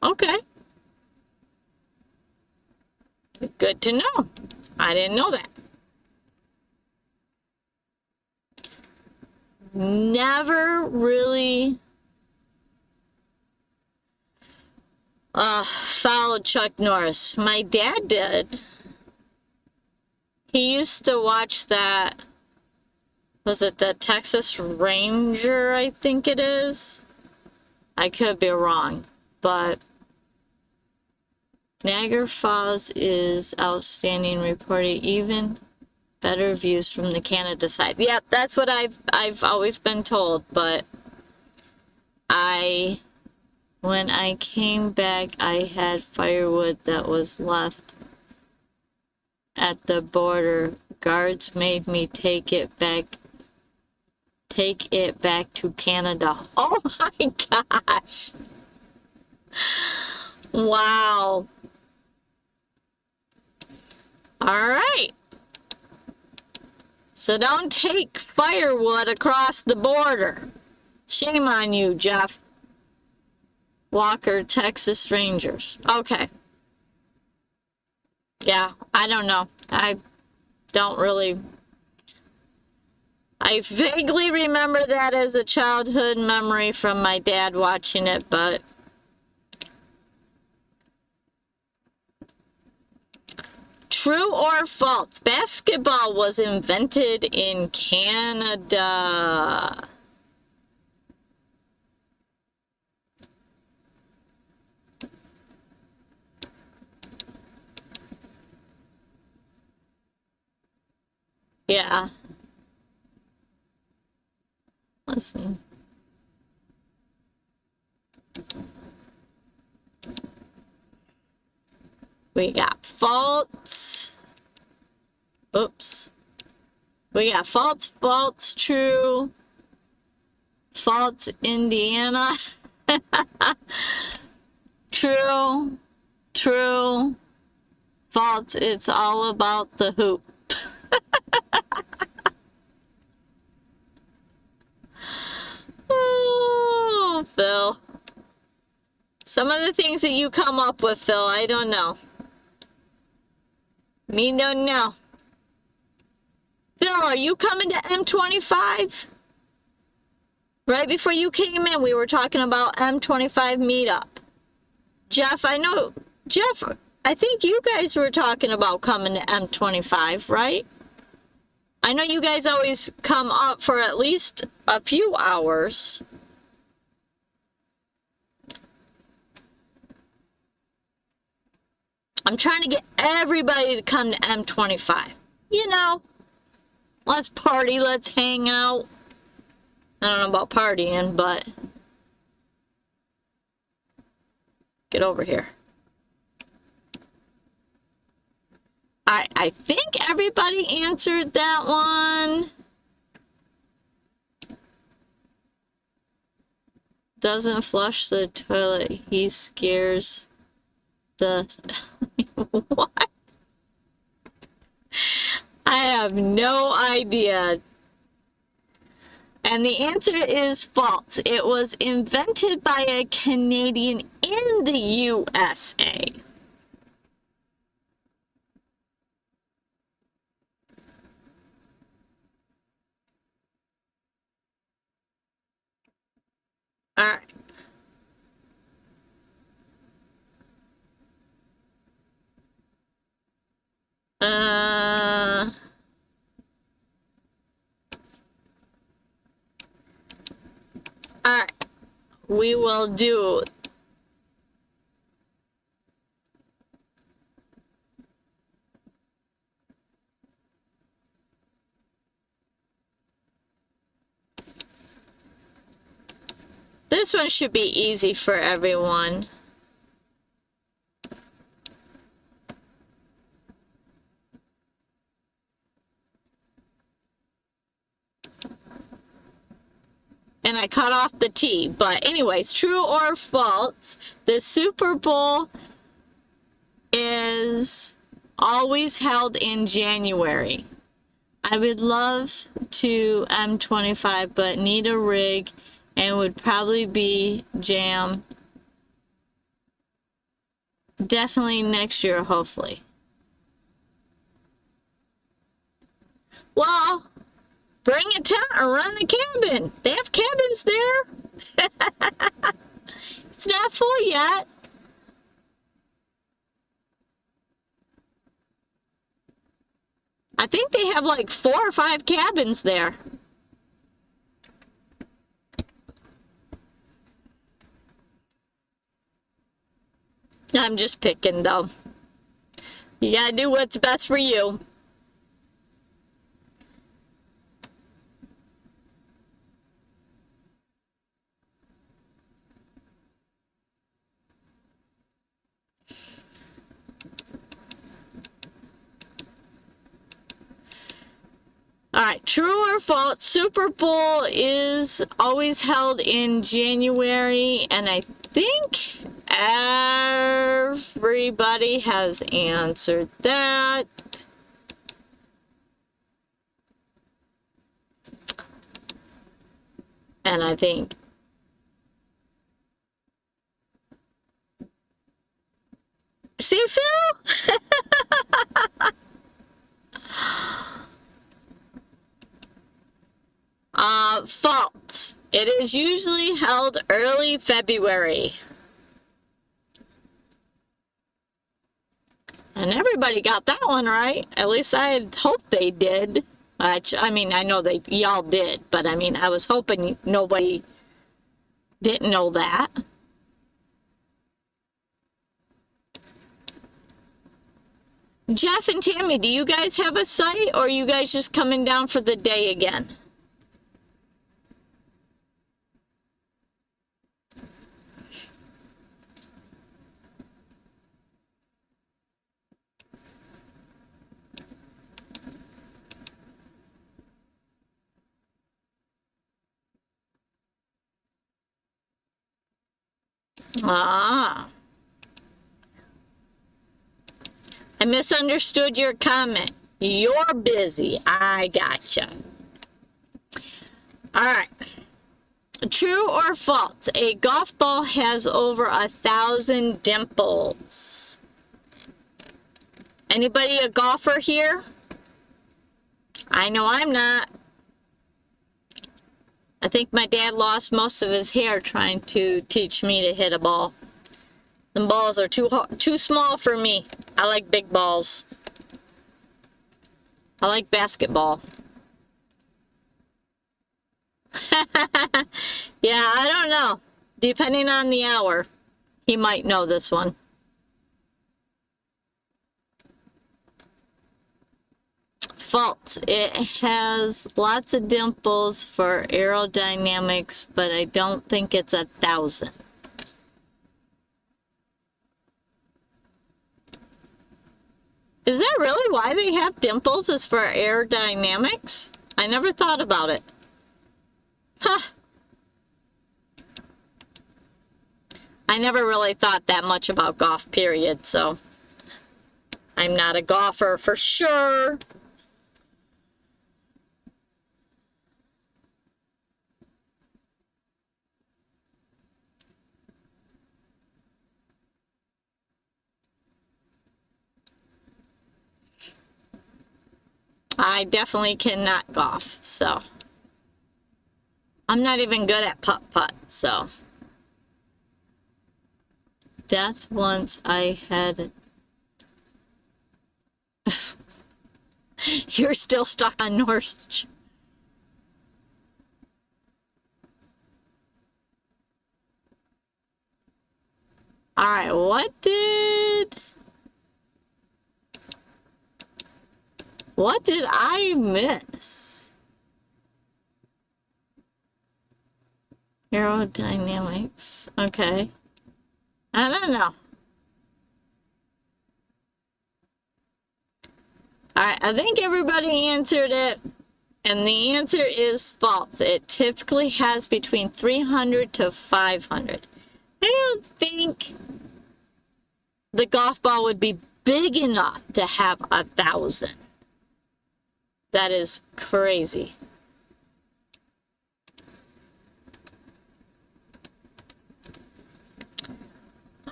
Okay. Good to know. I didn't know that. Never really followed Chuck Norris. My dad did. He used to watch that, was it the Texas Ranger, I think it is? I could be wrong, but Niagara Falls is outstanding, reported even better views from the Canada side. Yep, that's what I've always been told, but when I came back, I had firewood that was left at the border. Guards made me take it back to Canada. Oh my gosh. Wow. All right. So don't take firewood across the border. Shame on you, Jeff. Walker, Texas Rangers. Okay. Yeah, I don't know. I vaguely remember that as a childhood memory from my dad watching it, but true or false? Basketball was invented in Canada. Yeah. Listen. We got false. Oops. We got false, true, false, Indiana. True, false, it's all about the hoop. Oh, Phil. Some of the things that you come up with, Phil, I don't know. Me don't know. Phil, are you coming to M25? Right before you came in, we were talking about M25 meetup. Jeff, I think you guys were talking about coming to M25, right? I know you guys always come up for at least a few hours. I'm trying to get everybody to come to M25. You know, let's party, let's hang out. I don't know about partying, but get over here. I think everybody answered that one. Doesn't flush the toilet. He scares the... What? I have no idea. And the answer is false. It was invented by a Canadian in the USA. All right. All right. We will do... This one should be easy for everyone. And I cut off the T. But anyways, true or false, the Super Bowl is always held in January. I would love to M25, but need a rig and would probably be jam. Definitely next year, hopefully. Well, bring a tent or run a cabin. They have cabins there. It's not full yet. I think they have like 4 or 5 cabins there. I'm just picking though. You gotta do what's best for you. Alright, true or false, Super Bowl is always held in January, and I think everybody has answered that. And I think see, Phil? False. It is usually held early February. And everybody got that one right. At least I had hoped they did. I mean, I know y'all did, but I mean, I was hoping nobody didn't know that. Jeff and Tammy, do you guys have a site, or are you guys just coming down for the day again? Ah. I misunderstood your comment. You're busy. I gotcha. All right. True or false? A golf ball has over 1,000 dimples. Anybody a golfer here? I know I'm not. I think my dad lost most of his hair trying to teach me to hit a ball. Them balls are too small for me. I like big balls. I like basketball. Yeah, I don't know. Depending on the hour, he might know this one. False. It has lots of dimples for aerodynamics, but I don't think it's 1,000. Is that really why they have dimples? Is for aerodynamics? I never thought about it. Huh. I never really thought that much about golf, period, so I'm not a golfer for sure. I definitely cannot golf, so I'm not even good at putt-putt, so. Death once I had. You're still stuck on North. Alright, what did I miss? Aerodynamics. Okay. I don't know. Alright, I think everybody answered it. And the answer is false. It typically has between 300 to 500. I don't think the golf ball would be big enough to have 1,000. That is crazy.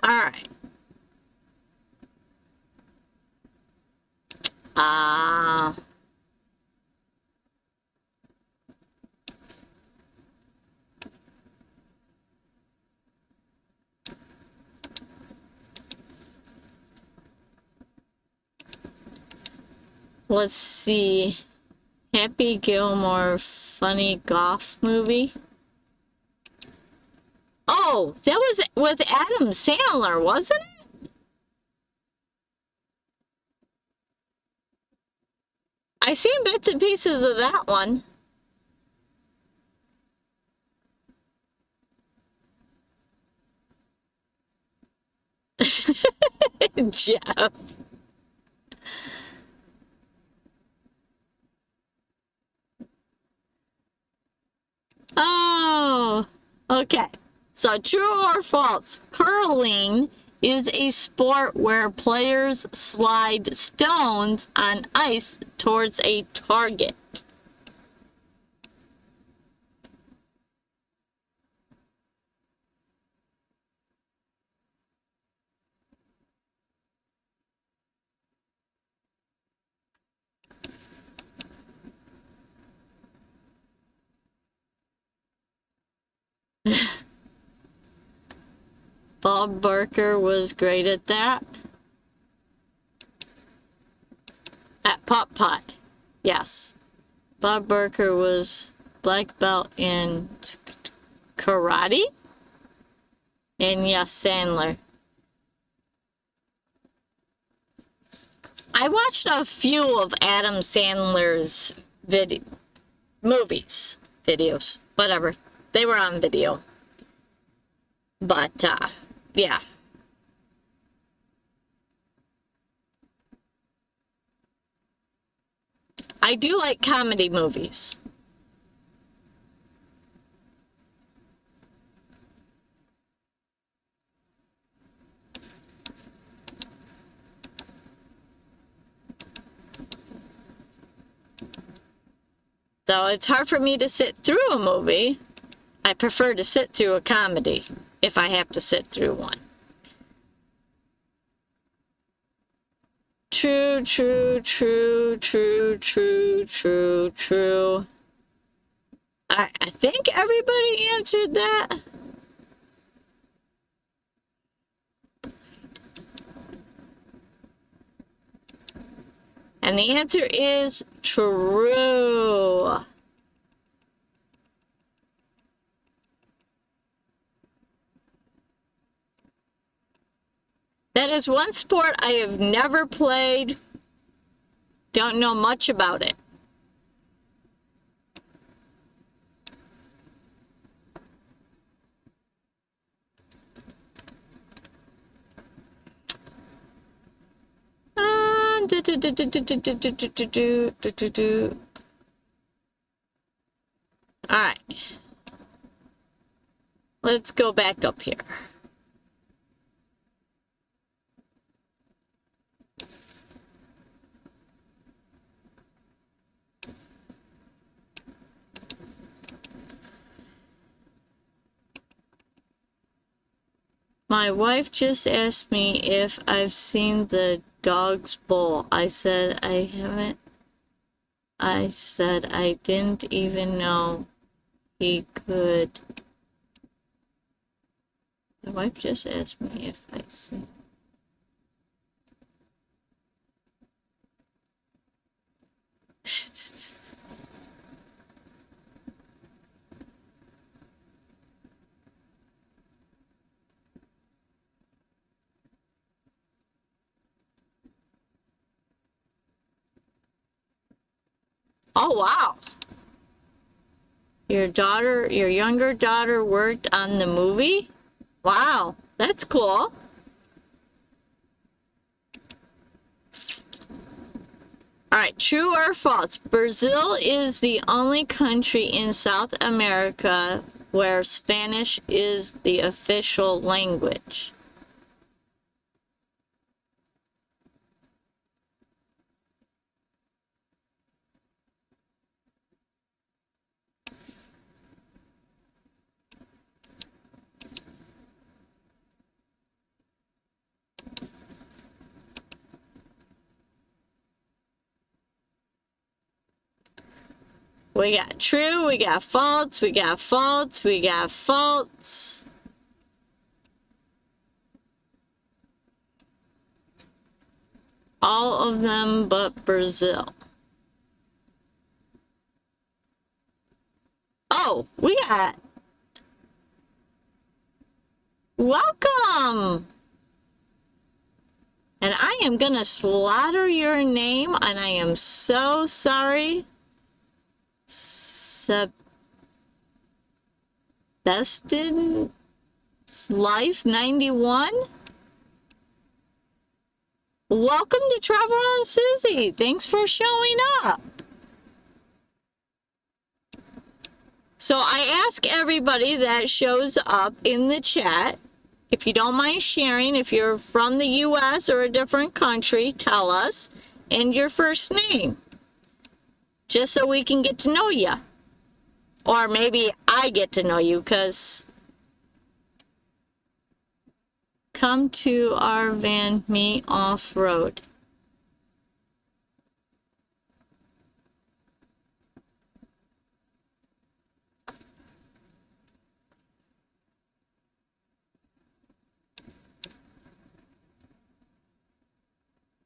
All right. Let's see. Happy Gilmore funny golf movie. Oh, that was with Adam Sandler, wasn't it? I seen bits and pieces of that one. Jeff. Oh, okay. So true or false? Curling is a sport where players slide stones on ice towards a target. Bob Barker was great at that. At putt-putt, yes. Bob Barker was black belt in karate. And yes, Sandler. I watched a few of Adam Sandler's videos, whatever. They were on video. But, yeah. I do like comedy movies. Though it's hard for me to sit through a movie, I prefer to sit through a comedy if I have to sit through one. True, true, true, true, true, true, true. I think everybody answered that. And the answer is true. That is one sport I have never played. Don't know much about it. Alright. Let's go back up here. My wife just asked me if I've seen the dog's bowl. I said I haven't. I said I didn't even know he could. My wife just asked me if I've seen. Oh, wow. Your younger daughter worked on the movie? Wow, that's cool. Alright, true or false? Brazil is the only country in South America where Spanish is the official language. We got true, we got false, we got false, we got false. All of them but Brazil. Oh, we got... Welcome! And I am gonna slaughter your name, and I am so sorry. Bested Life 91. Welcome to Travel Around Suzy. Thanks for showing up. So I ask everybody that shows up in the chat, if you don't mind sharing, if you're from the US or a different country, tell us, and your first name, just so we can get to know you. Or maybe I get to know you, because come to our van, me off-road.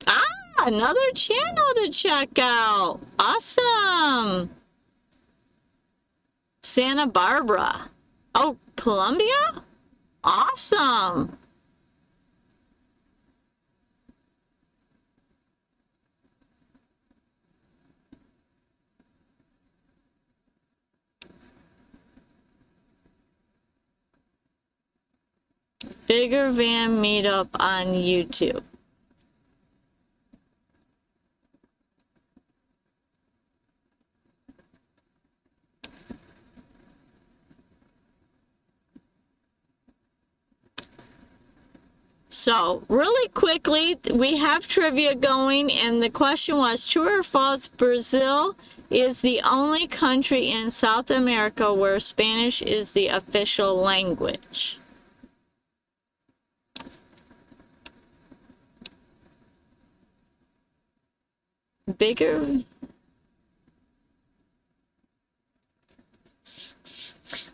Ah, another channel to check out. Awesome. Santa Barbara. Oh, Colombia? Awesome. Bigger Van Meetup on YouTube. So, really quickly, we have trivia going, and the question was, true or false, Brazil is the only country in South America where Spanish is the official language. Bigger.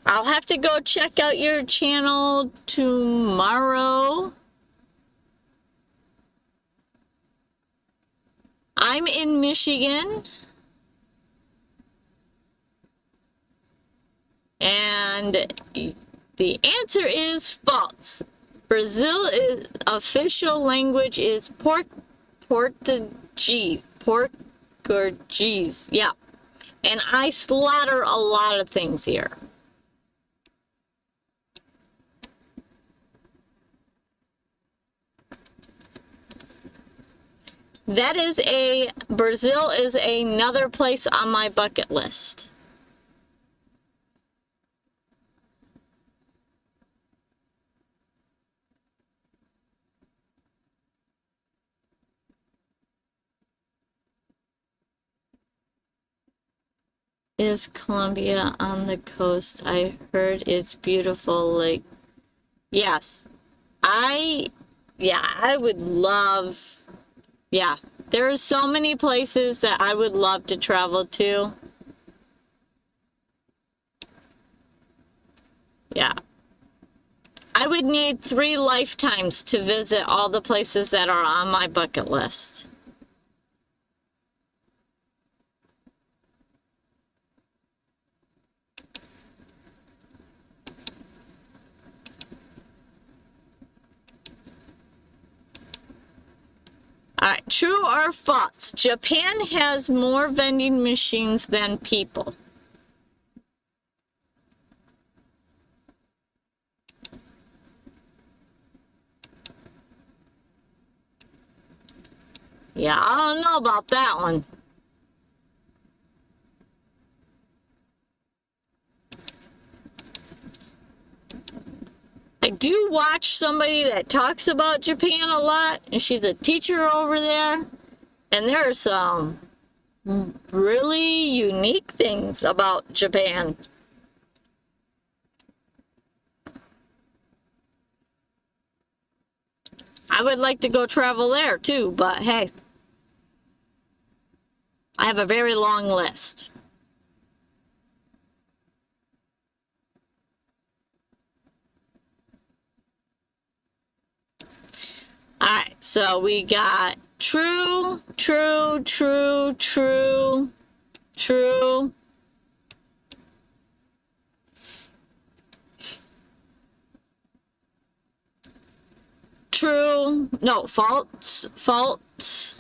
I'll have to go check out your channel tomorrow. I'm in Michigan. And the answer is false. Brazil's official language is Portuguese. Portuguese, yeah. And I slaughter a lot of things here. Brazil is another place on my bucket list. Is Colombia on the coast? I heard it's beautiful. Like, yes, I would love, yeah, there are so many places that I would love to travel to. Yeah. I would need 3 lifetimes to visit all the places that are on my bucket list. Alright, true or false? Japan has more vending machines than people. Yeah, I don't know about that one. I do watch somebody that talks about Japan a lot, and she's a teacher over there, and there are some really unique things about Japan. I would like to go travel there too, but hey, I have a very long list. Alright, so we got true, true, true, true, true. True, no, false, false.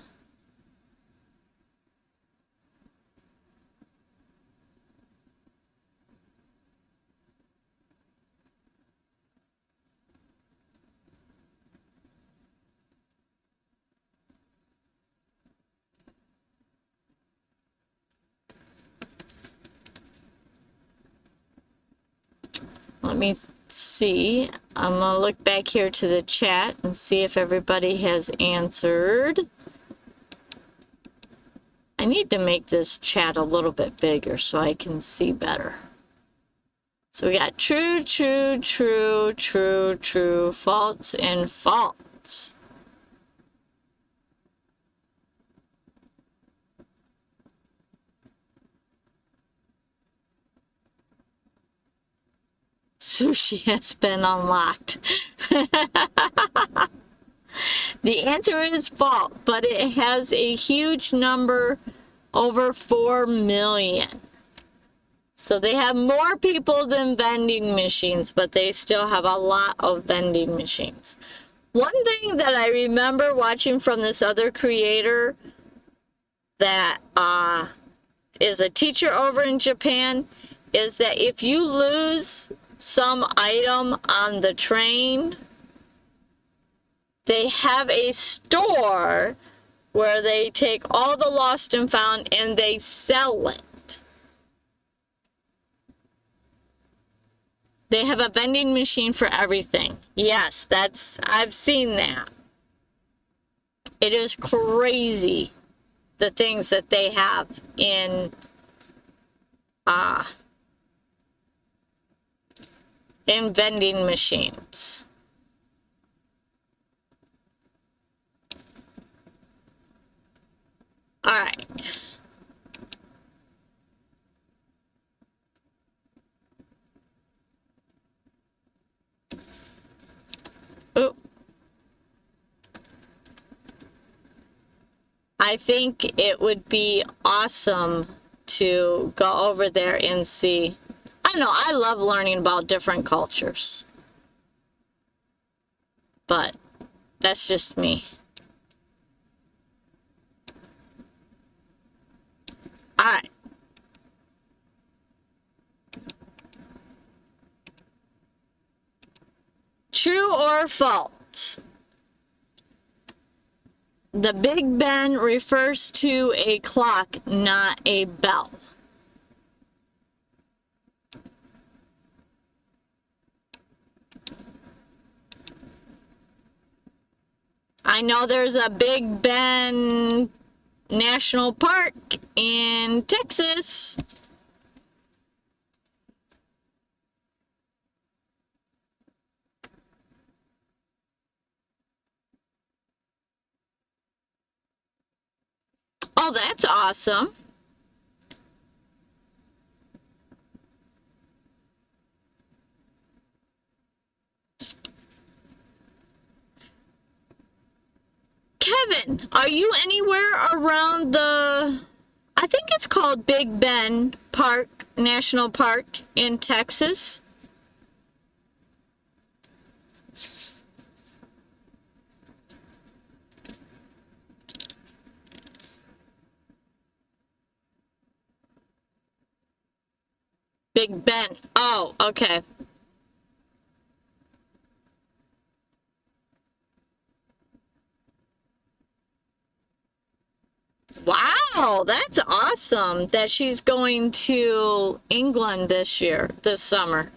Let me see. I'm going to look back here to the chat and see if everybody has answered. I need to make this chat a little bit bigger so I can see better. So we got true, true, true, true, true, false, and false. Sushi has been unlocked. The answer is false, but it has a huge number, over 4 million. So they have more people than vending machines, but they still have a lot of vending machines. One thing that I remember watching from this other creator that is a teacher over in Japan is that if you lose some item on the train, they have a store where they take all the lost and found and they sell it. They have a vending machine for everything. Yes, I've seen that. It is crazy the things that they have in vending machines. All right. Oh. I think it would be awesome to go over there and see. I know, I love learning about different cultures. But that's just me. All right. True or false? The Big Ben refers to a clock, not a bell. I know there's a Big Ben National Park in Texas. Oh, that's awesome. Kevin, are you anywhere around the, I think it's called Big Ben Park, National Park in Texas? Big Ben. Oh, okay. Wow, that's awesome that she's going to England this summer.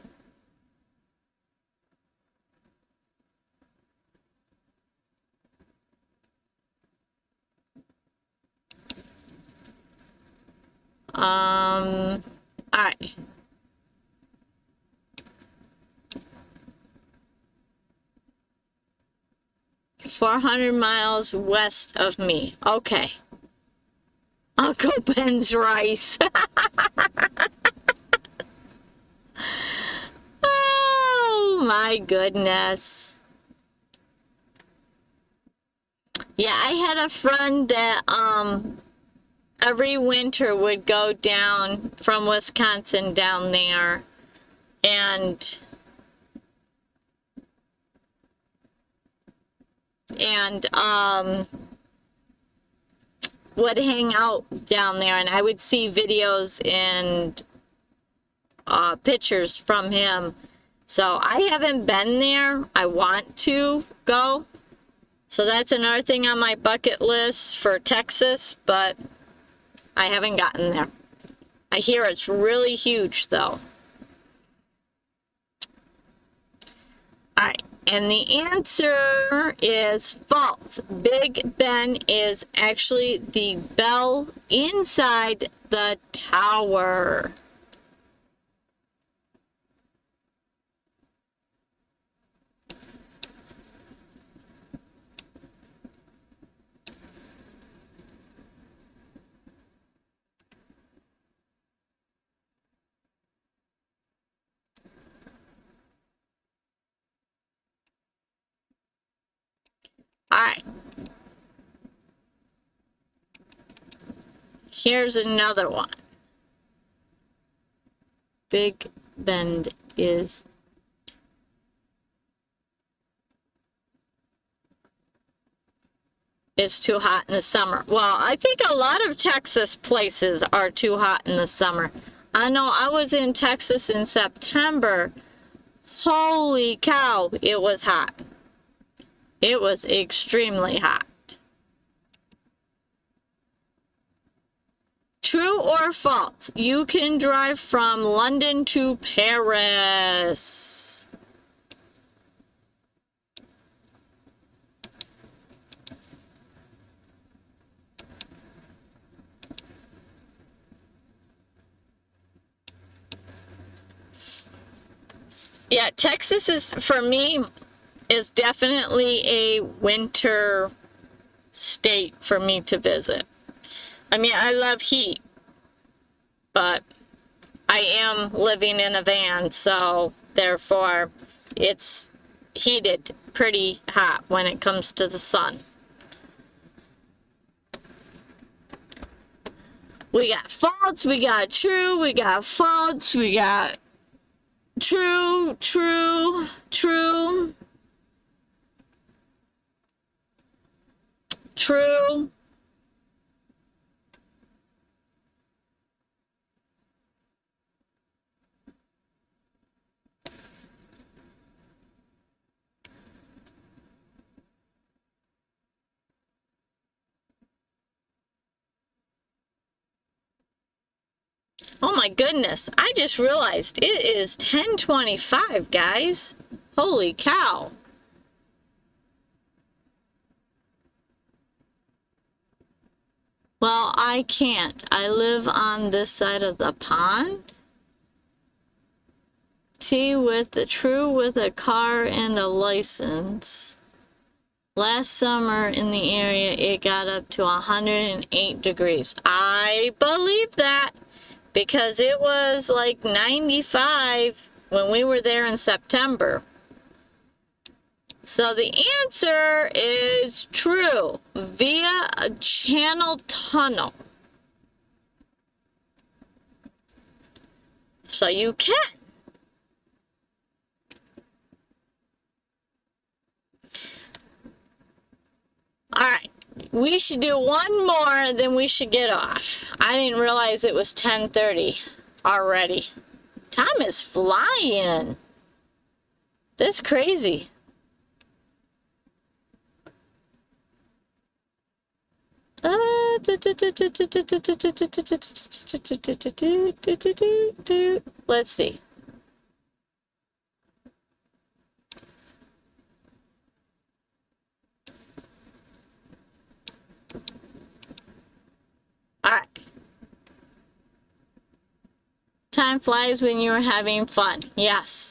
All right. $400 west of me. Okay. Uncle Ben's rice. Oh my goodness. Yeah, I had a friend that every winter would go down from Wisconsin down there and would hang out down there, and I would see videos and pictures from him. So I haven't been there. I want to go. So that's another thing on my bucket list for Texas, but I haven't gotten there. I hear it's really huge though. Alright, and the answer is false. Big Ben is actually the bell inside the tower. Alright. Here's another one. Big Bend is too hot in the summer. Well, I think a lot of Texas places are too hot in the summer. I know I was in Texas in September. Holy cow, it was hot. It was extremely hot. True or false? You can drive from London to Paris. Yeah, Texas is, for me, is definitely a winter state for me to visit. I mean, I love heat, but I am living in a van, so therefore it's heated pretty hot when it comes to the sun. We got false, we got true, we got false, we got true, true, true, true. Oh my goodness, I just realized it is 10:25, guys. Holy cow. Well, I can't. I live on this side of the pond. T with a car and a license. Last summer in the area, it got up to 108 degrees. I believe that because it was like 95 when we were there in September. So the answer is true, via a channel tunnel. So you can. Alright, we should do one more, then we should get off. I didn't realize it was 10:30 already. Time is flying. That's crazy. Let's see. All right. Time flies when you're having fun. Yes.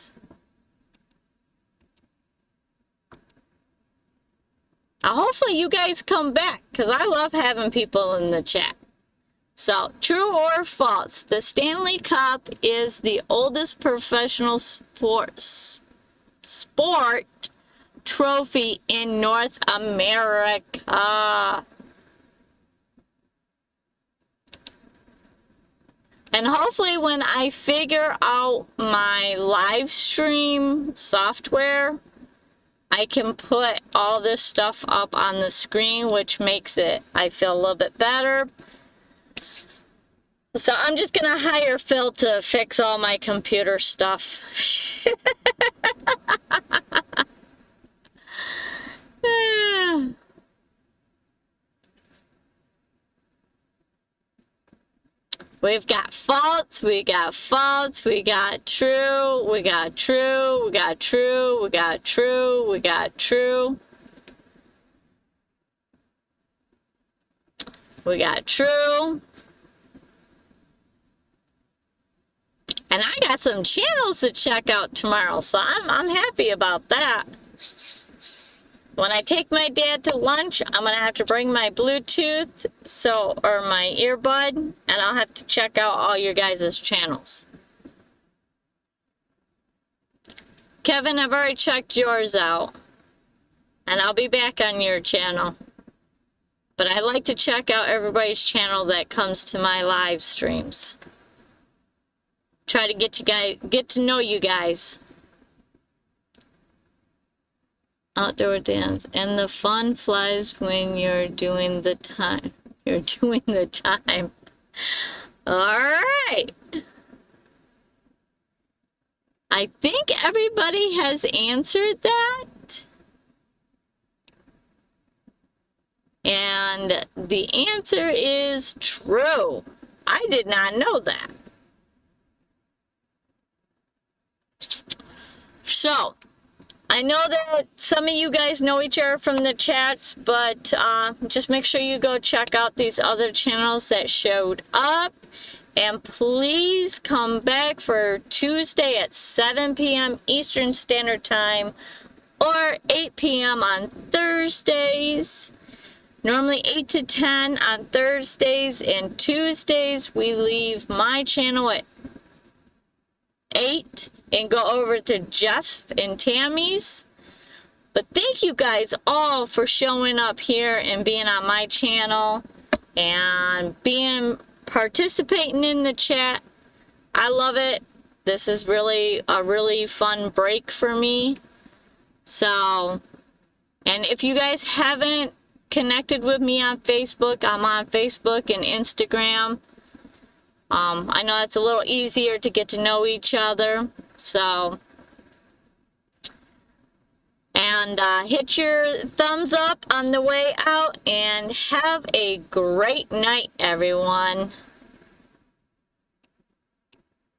Hopefully you guys come back, because I love having people in the chat. So, true or false, the Stanley Cup is the oldest professional sport trophy in North America. And hopefully when I figure out my live stream software, I can put all this stuff up on the screen, which makes it, I feel a little bit better. So I'm just going to hire Phil to fix all my computer stuff. We've got false, we got false, we got true, we got true, we got true, we got true, we got true. We got true. And I got some channels to check out tomorrow, so I'm happy about that. When I take my dad to lunch, I'm going to have to bring my Bluetooth, or my earbud, and I'll have to check out all your guys' channels. Kevin, I've already checked yours out, and I'll be back on your channel. But I like to check out everybody's channel that comes to my live streams. Try to get to know you guys. Outdoor dance, and the fun flies when you're doing the time. You're doing the time. All right. I think everybody has answered that. And the answer is true. I did not know that. So, I know that some of you guys know each other from the chats, but just make sure you go check out these other channels that showed up. And please come back for Tuesday at 7 p.m. Eastern Standard Time or 8 p.m. on Thursdays. Normally 8 to 10 on Thursdays, and Tuesdays we leave my channel at 8 and go over to Jeff and Tammy's. But thank you guys all for showing up here and being on my channel and participating in the chat. I love it. This is really a really fun break for me. So, and if you guys haven't connected with me on Facebook, I'm on Facebook and Instagram. I know it's a little easier to get to know each other. So, and hit your thumbs up on the way out, and have a great night, everyone.